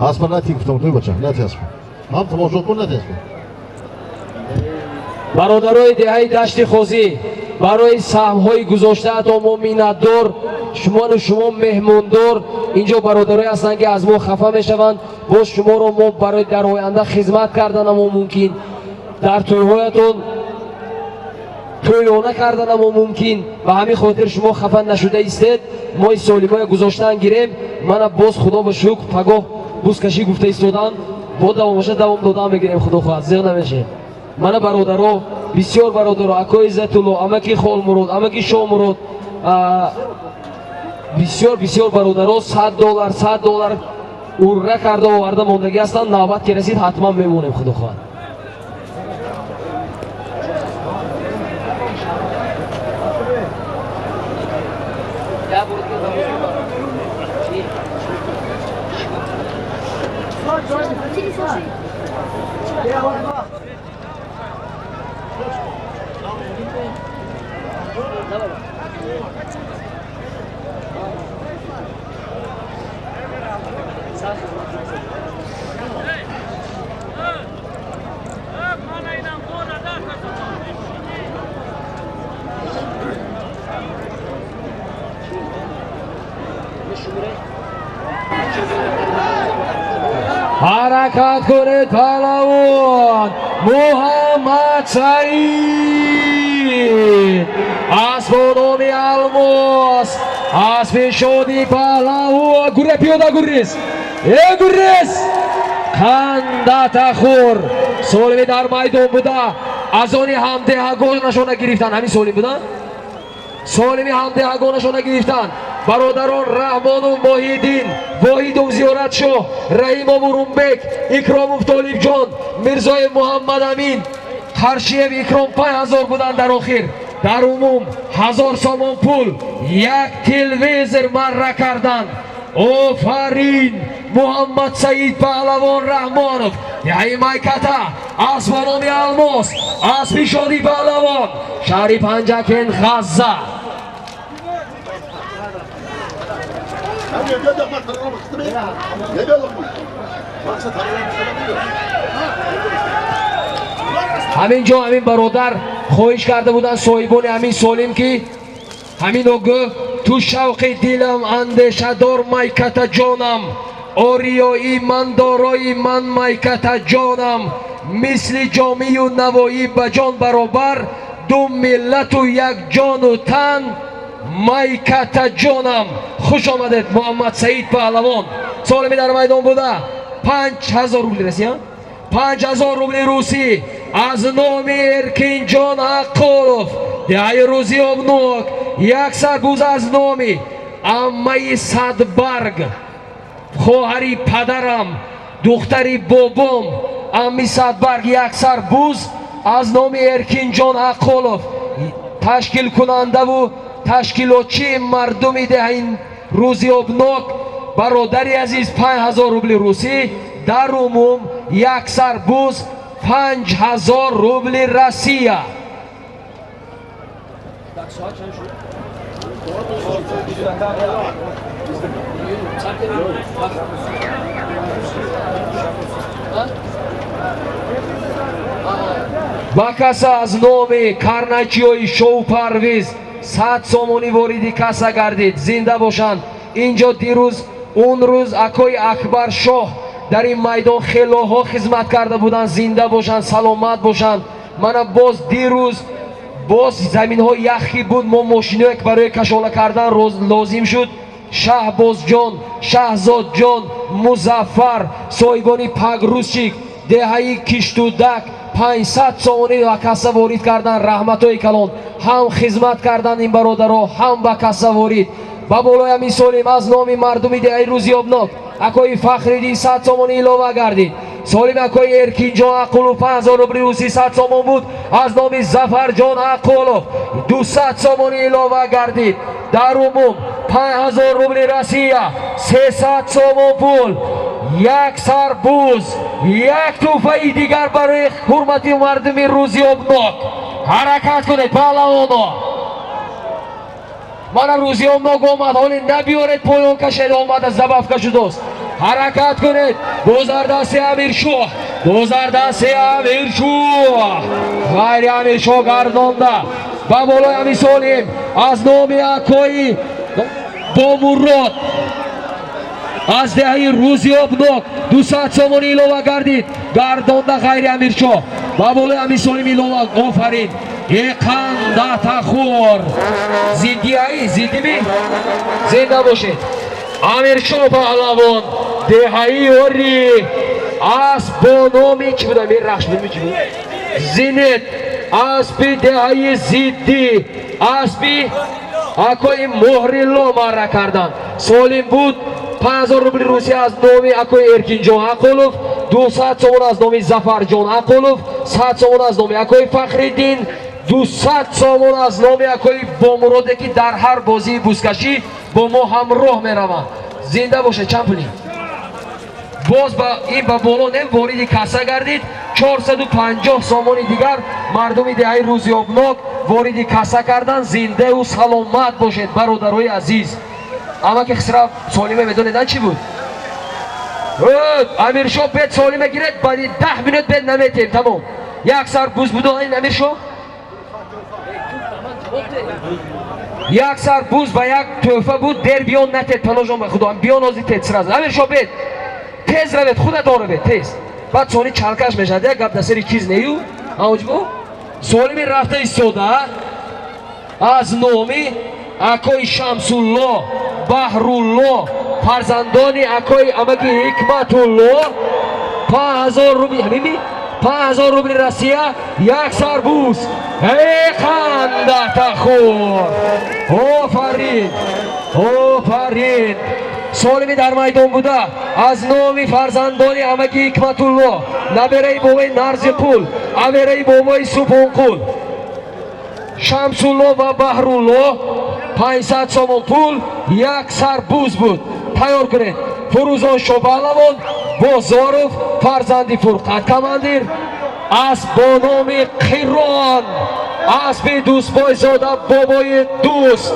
اسب نتیف توی بچه نتیسب هم تماشا کن نتیسب. برادرای دهه دشت خوزی برای سهم‌های گذاشته تا ما میندار شما مهموندار اینجا برادرای هستن که از ما خفه میشوند. باز شما رو ما برای در آینده خدمت کردن ما ممکن در توی‌هایتون تویانه کردن ما ممکن و همین خاطر شما خفه نشده ایستید. ما این سالیمای گذاشتن گیریم. من باز خدا به شکر پگاه بوسکشی گفته ایستادن با دوام دادن بگیریم. خدا خواهد زیغ نمیشه. من برادرها بسیار برادرها اکای عزت الله امکی خال مراد امکی شاه مراد بسیار برادرها $100 اوره کرده و آورده موندگی هستن. نوبت که رسید حتما میمونیم. خدا خواهد. حرکت کنید پهلوان محمد سعید اسب نام الماس اسب شادی پهلوان گوره پیاده گریز خنده تخور سالمی در میدان بوده. از آنی همدهگان نشانه گرفتن. همین سالمی بوده سالمی همدهگان نشانه گرفتن. برادران رحمان و ماهیدین واحید زیارت شاه رحیم و مرونبک اکرام و طالب جان مرزای محمد امین خرشیب اکرام 5000 بودن. در آخر در عموم 1000 سامان پول یک تلویزر مره کردن. آفرین محمد سعید پهلوان رحمانov یعنی مایکتا اسبانام الماس اسب شادی پهلوان شهری پنجکن غزه. همینجا همین برادر خواهش کرده بودن صاحبان همین سالم که همین اوگه تو شوق دیلم اندیشه دار مایکت جانم آریایی من دارای من مایکت جانم مثل جامی و نوایی به جان برابر دو ملت و یک جان و تن مایکت جانم. خوش آمدید محمد سعید پهلوان سالمی در میدان بوده. 5000 روبل رسی 5000 روبل روسی از نام ارکین جان حقالوف دهی روزی ابنوک یک سرگوز از نامی امه صدبرگ خواهری پدرم دختری بابام امی صدبرگ یک سربوز از نام ارکین جان حقالوف تشکیل کننده و تشکیلاتچی مردمی دهین روزی ابنوک برادری عزیز 5000 روبل روسی در عموم یک سربوز 5000 روبل روسیه. با کسا از نام کرنچیوی شو پرویز 100 سومونی واردی کسا گردید. زنده باشند. اینجا دیروز اون روز اکای اکبر شاه در این میدان خیلی ها خدمت کرده بودن. زنده باشند سلامت باشند. من باز دیروز боз заминҳо яхӣ буд, мо мошиноек барои кашола кардан лозим шуд. Шаҳбозҷон, Шаҳзодҷон, Музаффар, соҳибони Пагрузчик, деҳаи Киштудак 500 сомонӣ ба касса ворид кардан. Раҳматҳои калон ҳам хизмат кардан ин бародаро, ҳам ба касса ворид. ба болои ҳамин солим аз номи мардуми деҳаи Рӯзиёбнок акои Фахриддин 100 сомонӣ илова гардид. Солим акои Эркинҷон Ақулов 5000 рубли русӣ 100 сомон буд. Аз номи Зафарҷон Ақулов 200 сомонӣ илова гардид. дар умум 5000 рубли Россия, 300 сомон пул, як сарбуз, як тӯҳфаи дигар барои ҳурмати мардуми Рӯзиёбнок. ҳаракат кунед паҳлавоно. мана Рӯзиёбнок омад, ҳоле набиёред поён кашед, омад аз забавка шудост. ҳаракат кунед. Бозардасти Амиршоҳ, бозардасти Амиршоҳ, ғайри Амиршоҳ гардонда ба болои ҳамин солим аз номи акои Бомурод аз деҳаи Рӯзиёбнок 200 сомонӣ илова гардид. гардонда ғайри Амиршоҳ ба болои ҳамин солим илова. офарин. иқандатахур зиддияи зиддими зинда бошед. Амиршоҳ паҳлавон деҳаи ори аст бо номи чӣ буда мерахшбими чӣ буд зинет аспи деҳаи зиддӣ аспи акои Моҳрилло марра кардан. солим буд 5000 рубли русӣ аз номи акои Эркинҷон Ақулов, 200 сомон аз номи Зафарҷон Ақулов, 100 сомон аз номи акои Фахриддин, 200 сомон аз номи акои Бомуроде ки дар ҳар бозии бузкашӣ бо мо ҳамроҳ мераванд. зинда бошед. чанд пулӣ? боз ин ба боло нем вориди касса гардид. 450 сомони дигар мардуми деҳаи Рӯзиёбнок вориди касса кардан. зиндаву саломат бошед бародарои азиз. амаки хисра солиме медонедан чӣ буд? Амиршоҳ бед солиме гиред, баъди 10 минут бед наметем. тамом. як сарбуз буд ин Амиршоҳ, як сарбуз ва як тӯҳфа буд. дер биён натед паножон ба худо, биён озӣ тед сразу. Амиршоҳ бед, тез равед, худат оравед тез. баъд сони чалкаш мешад, як гап дасери чиз нею. амоҷбо солими рафта истода аз номи акои Шамсулло, Баҳрулло, фарзандони акои амаки Ҳикматулло 5000 рубли, ҳамими 5000 рубли Россия, як сарбуз. иқандатахур. офарин, офарин. солими дар майдон буда аз номи фарзандони амаки Ҳикматулло, набераи бобои Нарзиқул, авераи бобои Субҳонқул, Шамсулло ва Баҳрулло 500 сомон пул, як сарбуз буд. тайёр кунед. Фурӯзон Шопаҳлавон Бозоров фарзанди Фурқат командир аст бо номи Қирон, аспи Дӯстбойзода бобои Дӯст,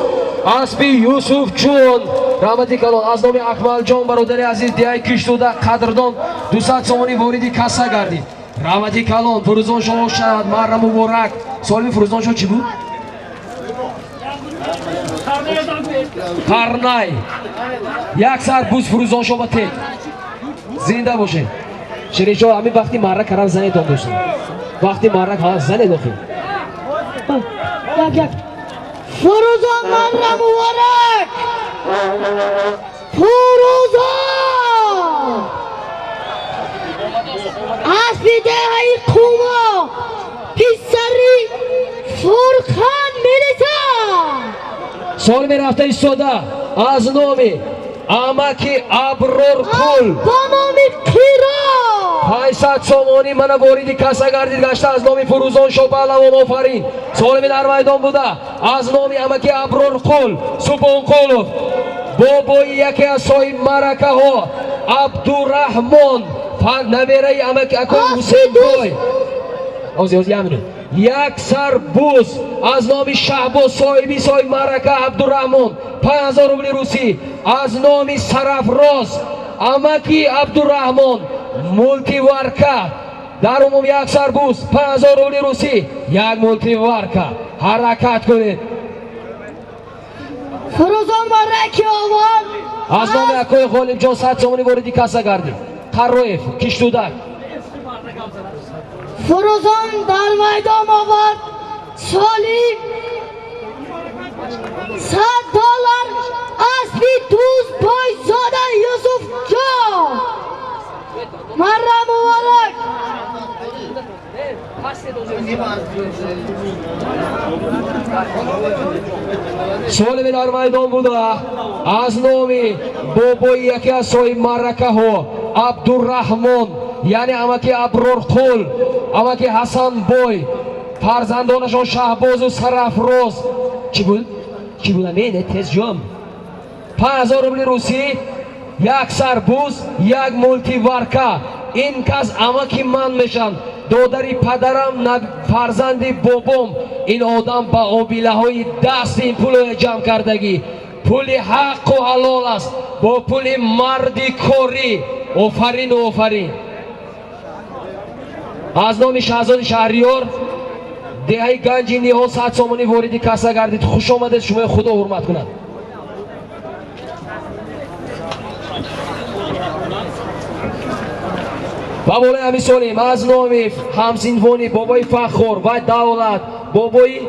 аспи Юсуфҷон раҳмати калон аз номи Акмалҷон бародари азиз деҳаи Киштуда қадрдон 200 сомонӣ вориди касса гардид. раҳмати калон. Фурӯзон Шоҳ шад марра муборак. солими Фурӯзон Шоҳ чӣ буд? қарнай. як сарбуз Фурӯзон Шоҳ ба тек. зинда бошед. ширинҷо ҳамин вақти марра кардан занедон доштам. вақти марра занед охи. Фурӯзон марра муборак. Фурӯзон аспи деҳаи Қумо писари Фурқан милиса. солими рафта истода аз номи амаки Аброрқул бо номи Қирон 500 сомонӣ мана вориди касса гардид гашта аз номи Фурӯзон Шоҳ Паҳлавон. офарин. солими дар майдон буда аз номи амаки Аброрқул Субҳонқулов бобои яке аз соҳиб маъракаҳо Абдураҳмон набераи амаки акои Ҳусейнбой як сарбуз аз номи Шаҳбоз соҳиби соҳиб маърака Абдураҳмон 5000 рубли русӣ. аз номи Сарафроз амаки Абдураҳмон мултиварка дар умум як сарбуз 5000 рубли русӣ, як мултиварка. ҳаракат кунед. Фурӯзон марраки овон аз номи акои Ғолибҷон 100 сомонӣ вориди касса гардид. Қарроев Киштудак. Фурӯзон дар майдон овон Solim $100 Asli Tuz Boyzoda Yusufjon Marra Mubarak Solim در میدان بوده از نامی بابای یکی از صاحب مرکه ها عبدالرحمن یعنی امکی ابرارقل امکی حسن بای فرزندانشان شهباز و سرافراز چی بود؟ چی بود؟ نه تیز جام 5000 روبل روسی یک سربوز یک مولتی ورکا این کس امکی من میشن دادری پدرم فرزندی بابام این آدم با آبیله های دست این پول جمع کردگی پول حق و حلال است با پول مردی کاری آفرین و آفرین از نام شهزاد شهریار دهه گنج نیها 100 سامانی واردی کسا گردید خوش آمدید شما خدا حرمت کند و بالای همی سالیم از نامی همسینفونی بابای فخور و دولت بابای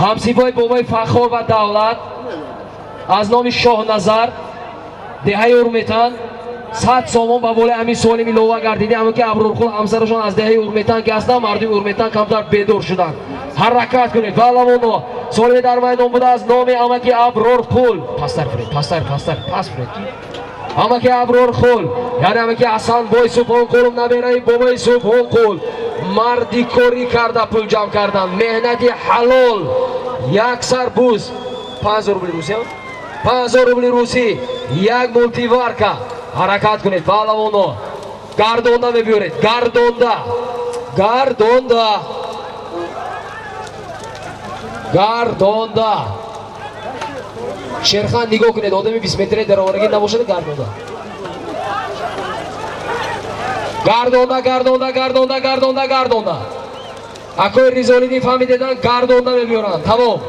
همسینفونی بابای فخور و دولت از نام شاه نظر دهه اورمیتان 100 سامان با بالای همین سالمی لوا گردیده همون که ابرارقل همسرشان از دهه اورمیتان که هستن مردم اورمیتان کمتر بیدار شدن حرکت کنید بالامونو سالمی در میدان بوده از نام امکی ابرارقل پستر فرید پس فرید امکی ابرارقل یعنی امکی حسن بای سوپان قلم نبیره بابای سوپان قل مردی کاری کرده پول جمع کردن مهنتی حلال یک سربوز 5000 روبل روسی 5000 روبل روسی یک مولتی ورکا حرکت کنید بالامونو گردونده میبیارید گردونده شیرخان نگاه کنید آدمی 20 متری در آورگی نباشد گردونده اکوی ریزالیدی فهمیدیدن گردونده میبیارن تمام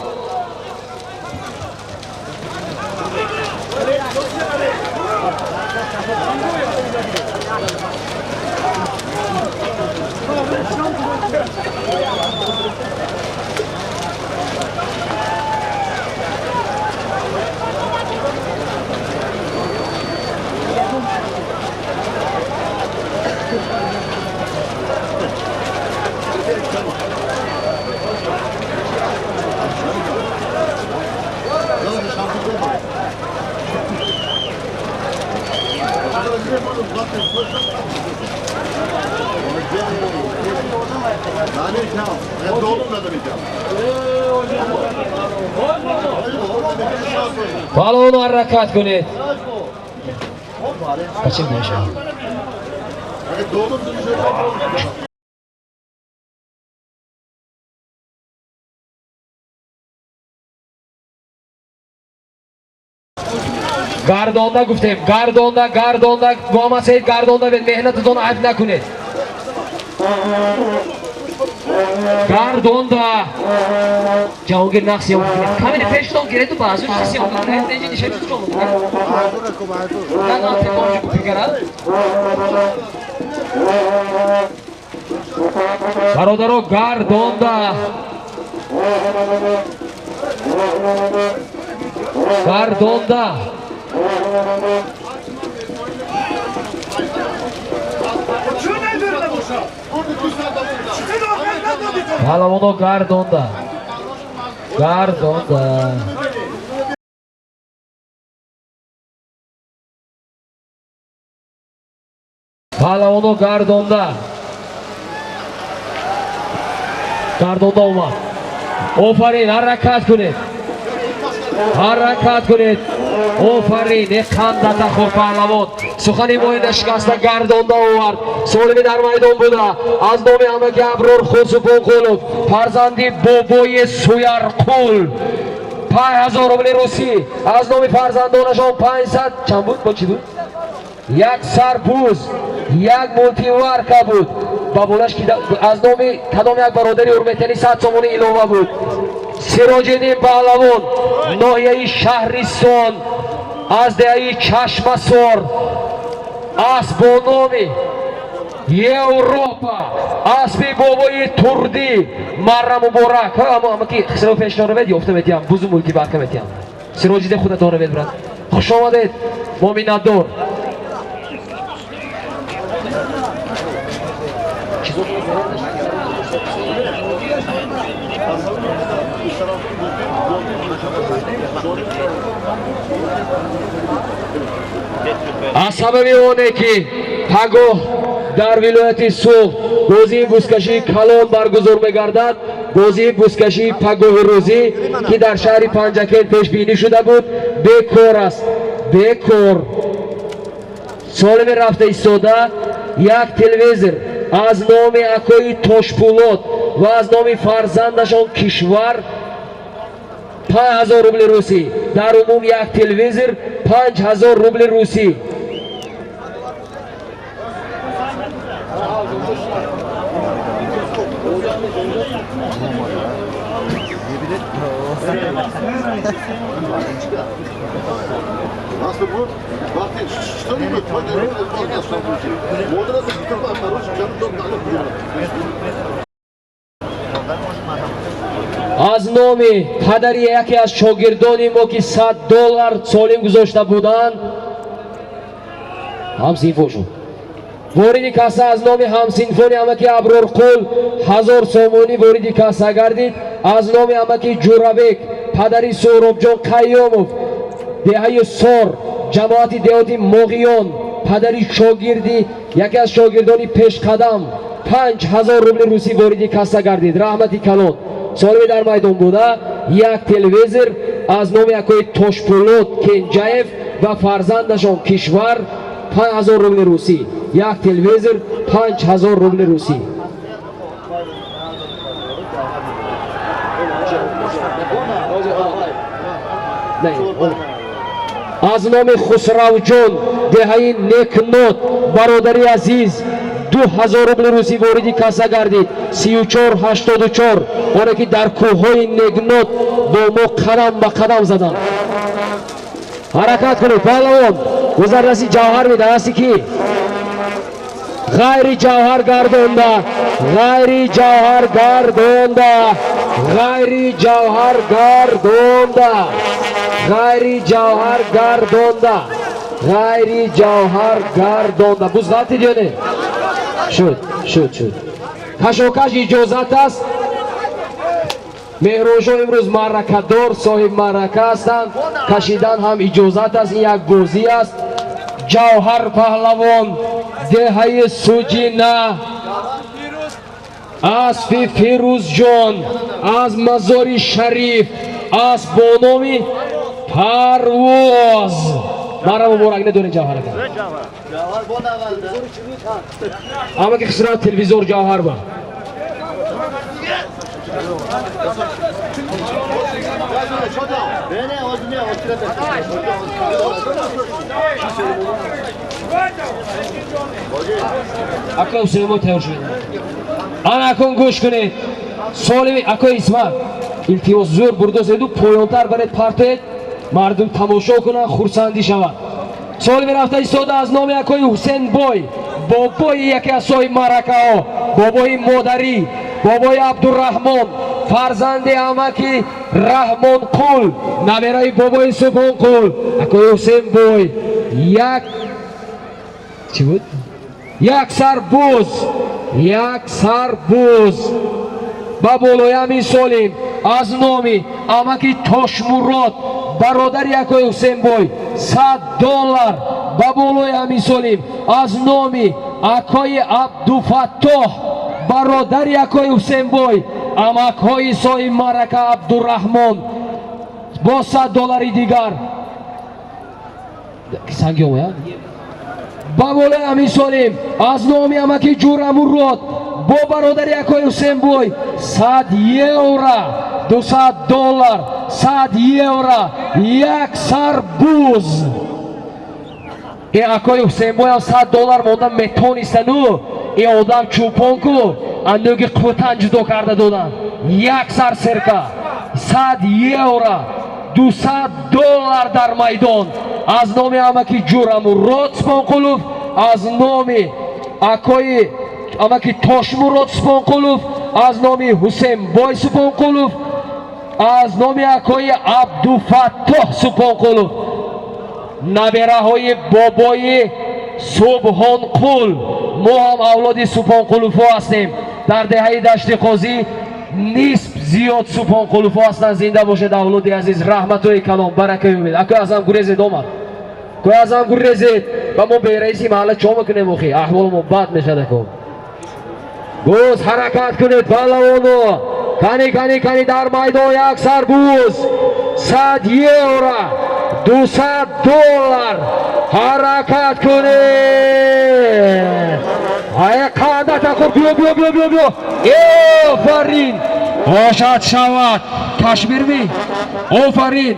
بالامونو حرکت کنید kaçın bir şey. گردونده گفتیم گردونده وام سید گردونده به مهنتتون عد نکنید گردونده جهانگیر نقصی هم کامل پیشتون گیره تو بازوش کسی هم کنید نجی نیشه بیتون کنید نه نه تکانشو بگرد برادرو گردونده Palavono Gardonda. Palavono Gardonda. Gardonda olma. Ofarin harakat kunid. Ofarin qandata khor pahlavon. Suxani moyida shikasta gardonda ovard. Solimi dar maydon buda. Az nomi amaki Abror Xusufonqulov. Farzandi boboyi Suyarqul. 5000 ruble rusi. Az nomi farzandonashon 500 chand bud? Chi bud? یک سربوز، یک مولتیوارکا بود. با بولش که از نام کدام یک برادری حرمتنی 100 سومونی ایلوه بود. سراجدین پهلوان ناحیه شهرستان از دهه چشمسار از با نام یوروپا اسبی بابای تردی مرا مبارک اما که خسرو پیشنهاد بد یافته میتیم بوزو مولتی بارکا میتیم سراجدین خودتون رو ببرید خوش آمدید مومنادور از سبب اونه که پگاه در ولایت سوخت بازی بوسکشی کلان برگزار می‌گردد. بازی بوسکشی پگاه روزی که در شهر پنجکل پیش بینی شده بود بیکار است. بیکار سالم رفته ایستاده یک تلویزیون از نام اکوی توشپولات و از نام فرزندشان کشور 5000 روبل روسی در عموم یک تلویزیون 5000 روبل روسی Nasıl bu? Bakın что не будет, модерация битва хороший, از نام پدری یکی از شاگردان ما که $100 سالم گذاشته بودند همسینفون شد وارد کاسه از نام همسینفون امکی ابرارقل 1000 سومونی وارد کاسه گردید. از نام امکی جورابک پدری سهراب جان قیامов دهه سار جماعت دهاتی مغیان پدری شاگردی یکی از شاگردان پیش قدم 5000 روبل روسی وارد کاسه گردید. رحمتی کلان سالمی در میدان بوده یک تلویزیون از نام یکوی توشپولات کنجایف و فرزندشان کشور 5000 روبل روسی یک تلویزیون 5000 روبل روسی از نام خسرو جان دهه نکنات برادری عزیز 2000 روبل روسی وارد کاسه گردید. 3484 آنها که در کوههای نگنات با ما قدم به قدم زدند. حرکت کنید پهلوان گذردستی جوهر میده هستی که غیر جوهر گردانده غیر جوهر گردانده غیر جوهر گردانده غیر جوهر گردانده غیر جوهر گردانده بوز غلطی دیونه شد کشاکش اجازت است. مهروژا امروز معرکه‌دار صاحب معرکه هستند کشیدن هم اجازت است. این یک بازی است. جوهر پهلوان دهه سوجینه اسب فیروز جان از مزار شریف از بانامی پرواز مرا مبارک ندارین جوهر اما که خسرات تلویزور جوهر با اکا سیمو تیار شده آن اکن گوش کنید سالمی اکا اسمت التماس زور برداز ایدو پایانتر برای پرتوید مردم تماشا کنن خورسندی شود. سالمی رفته ایستاده از نام اکای حسین بای بابای یکی از صاحب معرکه ها بابای مادری بابای عبدالرحمن فرزند امکی رحمان قول نویرای بابای سبحان قول اکای حسین بای چی بود؟ یک سربوز با بالای همین سالیم از نامی امکی تاشمورات برادر یکای حسین بای $100 با بالای همین سالیم از نامی اکای عبدالفتاح برادر یکای حسین بای امکهای صاحب معرکه عبدالرحمن با $100 دیگر سنگی اومد با بالای همین سالیم از نامی امکی جورامورات با برادر یکای حسین بای €100 $200 $100 یک سربوز این اکای حسین بای هم $100 مونده میتونستنو این آدم چوپان کو اندوگی قوتن جدا کرده دادن یک سر سرکه €100 $200 در میدان از نام امکی جورامورод Субонқулов از نام اکای امکی تاشمورод Субонқулов از نام حسین بای Субонқулов از نام اکای عبدالفتاح Субонқулов набераҳои бобои Субҳонқул мо ҳам авлоди Субҳонқуловҳо ҳастем дар деҳаи дашти қозӣ нисф зиёд Субҳонқуловҳо ҳастанд зинда бошед авлоди азиз раҳматои калом баракаи умед акои азам гурезед омад акои азам гурезед ва мо бераиси маҳалла чо мекунем охи аҳволмо бад мешад аком буз ҳаракат кунед паҳлавоно кани дар майдон як сарбуз €100 $200 ҳаракат кунед ай қаъда такур биё офарин бошад шавад кашмирми офарин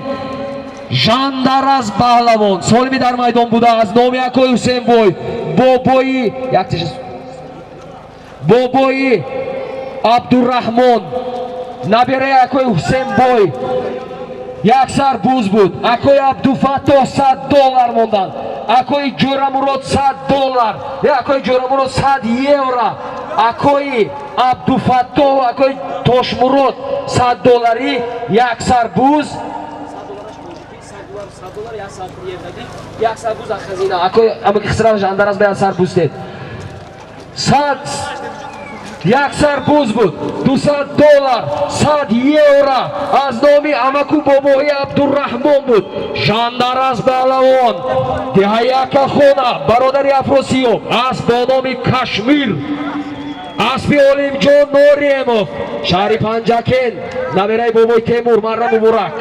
жандараз паҳлавон солими дар майдон буда аз номи акои ҳусейнбой бобои абдураҳмон набераи акои ҳусейнбой як сар буз буд акои абдулфаттоҳ $100 монданд акои ҷӯрамурод $100 акои ҷӯрамурод €100 акои абдулфаттоҳ акои тошмурод $100 як сар буз як сар буз ахазина акои амаки хисрав жандараз беяд сар бустед як сар буз буд $200 €100 аз номи амаку бобои абдураҳмон буд жандараз паҳлавон деҳаи акахона бародари афросиёб аст бо номи кашмир аспи олимҷон нориемов шаҳри панҷакен набераи бобои темур марра муборак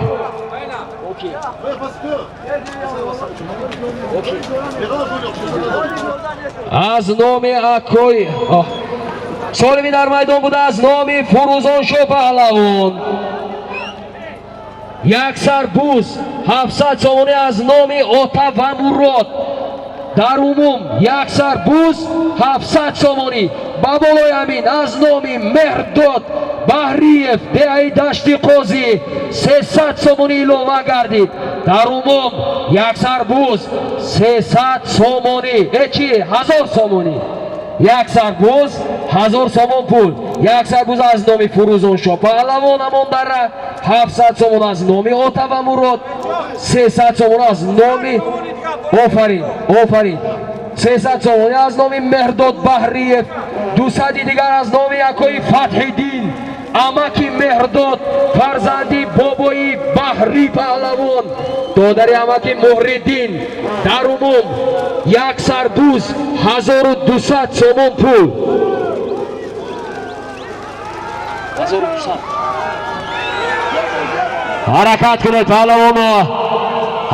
аз номи акои солими дар майдон буда аз номи фурӯзоншо паҳлавон як сар буз $700 сомонӣ аз номи ота ва мурод дар умум як сар буз $700 сомонӣ ба болои ҳамин аз номи меҳрдод баҳриев деҳаи дашти қозӣ $300 сомонӣ илова гардид дар умум як сар буз $300 сомонӣ чи $1000 сомонӣ як сар буз $1000 сомон пул як сар буз аз номи фурӯзоншо паҳлавон амондара $700 сомон аз номи ота ва мурод $300 сомон аз номи офарин $300 сомон аз номи меҳрдод баҳриев $200 дигар аз номи акои фатҳиддин амаки меҳрдод фарзанди бобои баҳрӣ паҳлавон додари амаки муҳриддин дар умум як сар буз $1200 сомон пул ҳаракат кунед паҳлавоно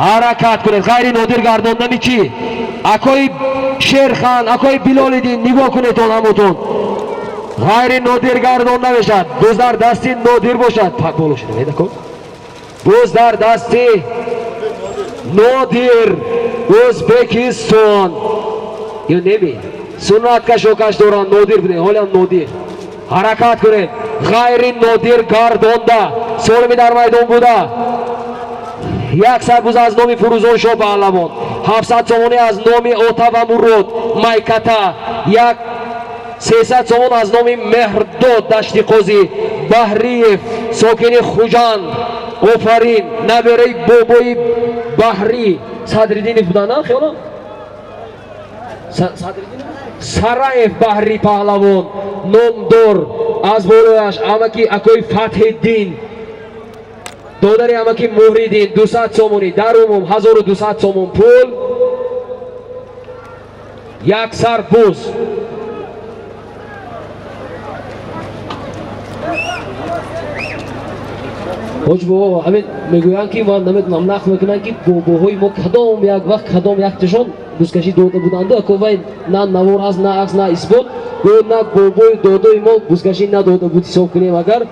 ҳаракат кунед ғайри нодир гардондани чӣ акои шерхан акои билолиддин нигоҳ кунед он ҳамотон ғайри нодир гардонда мешад буз дар дасти нодир бошад боло шуда медакон буз дар дасти нодир ӯзбекистон ё неми суннаткашокаш доранд нодир будем ҳолиам нодир ҳаракат кунед ғайри нодир гардонда солими дар майдон буда як сар буз аз номи фурӯзоншо паҳлавон $700 сомонӣ аз номи ота ва мурод майката як $300 сомон аз номи меҳрдод дашти қозӣ баҳриев сокини хуҷанд офарин набераи бобои баҳрӣ садриддинов будана хёлам сараев баҳрӣ паҳлавон номдор аз болояш амаки акои фатҳиддин додари амаки муҳриддин $200 сомонӣ дар умум $1200 сомон пул як сар буз ҳоҷ бобо ҳамин мегӯянд ки ман наметунам нақл мекунанд ки бобоҳои мо кадом як вақт кадом якташон бузкашӣ дода буданду ако вай на навор ҳаст на акс на исбот гӯё на бобои додои мо бузкашӣ надода буд ҳисоб кунем агар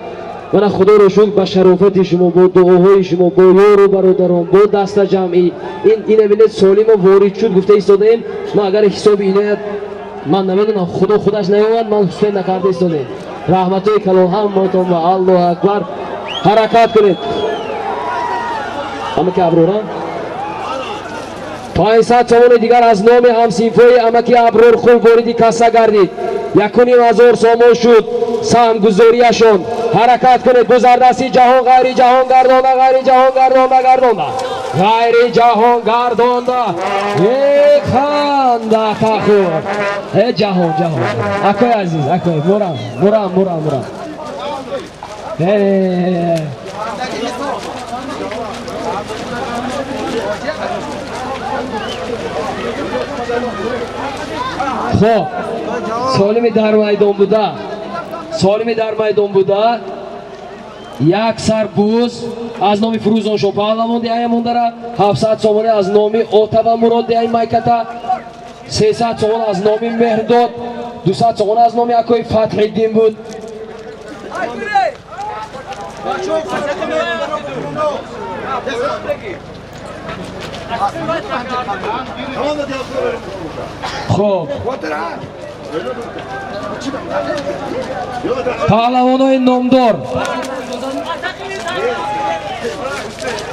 mana Xudo ro shukr ba sharofati shuma bo duoҳои шумо бо ёру бародарон бо даста ҷамъӣ ин билет солиму ворид шуд гуфта истодаем. ман агар ҳисоби иноят ман намедонам Худо худаш наёмад ман ҳусен накарда истодаем. раҳматои калон ҳаматон ва Аллоҳу акбар. ҳаракат кунед. амаки Аброрам 500 сомони дигар аз номи ҳамсинфои амаки Аброр хуб вориди касса гардид. 1500 сомон шуд саҳмгузорияшон. ҳаракат кунед. гузардасти ҷаҳон ғайри ҷаҳон гардонда ғайри ҷаҳон гардонда гардонда ғайри ҷаҳон гардонда ханда тахур ҷаҳон ҷаҳон акои азиз акои мурам خب سالمی در میدان بوده یک سر بوز از نام فروزان شو پهلوان دیایم داره 700 سومانی از نام اوتابا مراد دیایم مایکتا 300 سومان از نام مهرداد 200 سومان از نام اکوی فتح الدین بود خب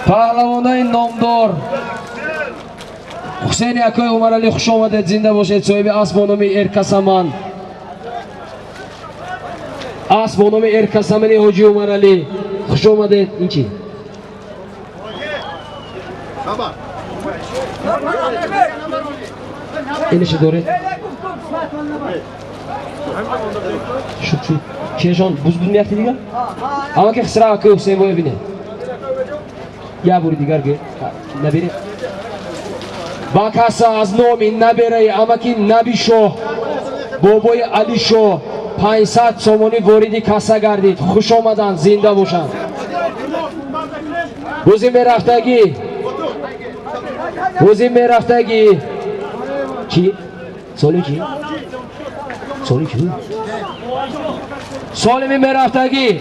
پهلوانای نامدار حسین اکای عمرعلی خوش آمدید زنده باشید. صاحب اسب با نام ارکسمن ارکسمن حاجی عمرعلی خوش آمدید. این چی؟ اینش داره شد چیشان بوز میافتی دیگه اما که خسرا که حسین باید بینه یا بوری دیگر گه نبیره با کسا از نومی نبیره اما که نبی شو بابای علی شو 500 سومانی واردی کسا گردید. خوش آمدن زنده باشن. بوزی میرفتگی چی؟ سالی چی؟ سالمی میرفتگی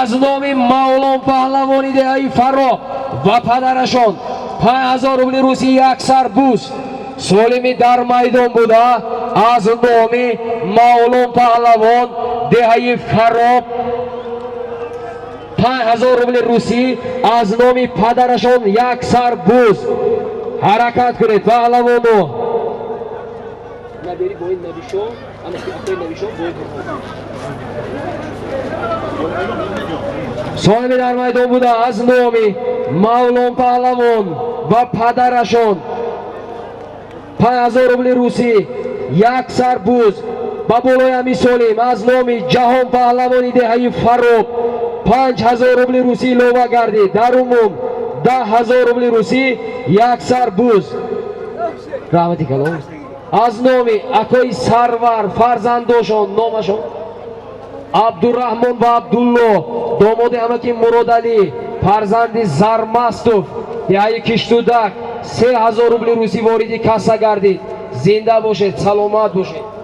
از نام مولان پهلوانی دهی فرا و پدرشان 5000 روبل روسی یک سر بوس. سالمی در میدان بوده از نام مولان پهلوان دهی فرا 5000 روبل روسی از نام پدرشان یک سر بوس. حرکت کنید پهلوانو. نبیری باید نبیشو صاحب در میدان بوده از نامی مولان پهلوان و پدرشان 5000 روبل روسی یک سر بوز. با بالای همی سالیم از نامی جهان پهلوانی دهی فراب 5000 روبل روسی لوبه گردید. در عموم 10000 روبل روسی یک سر بوز. رحمتی کلام از نامی اکوی سرور فرزنداشان نامشان عبدالرحمن و عبدالله داماد امکی مراد علی فرزند زرمستوف یه کشتودک 3000 روبل روسی واردی کسا گردید. زنده باشید سلامت باشید.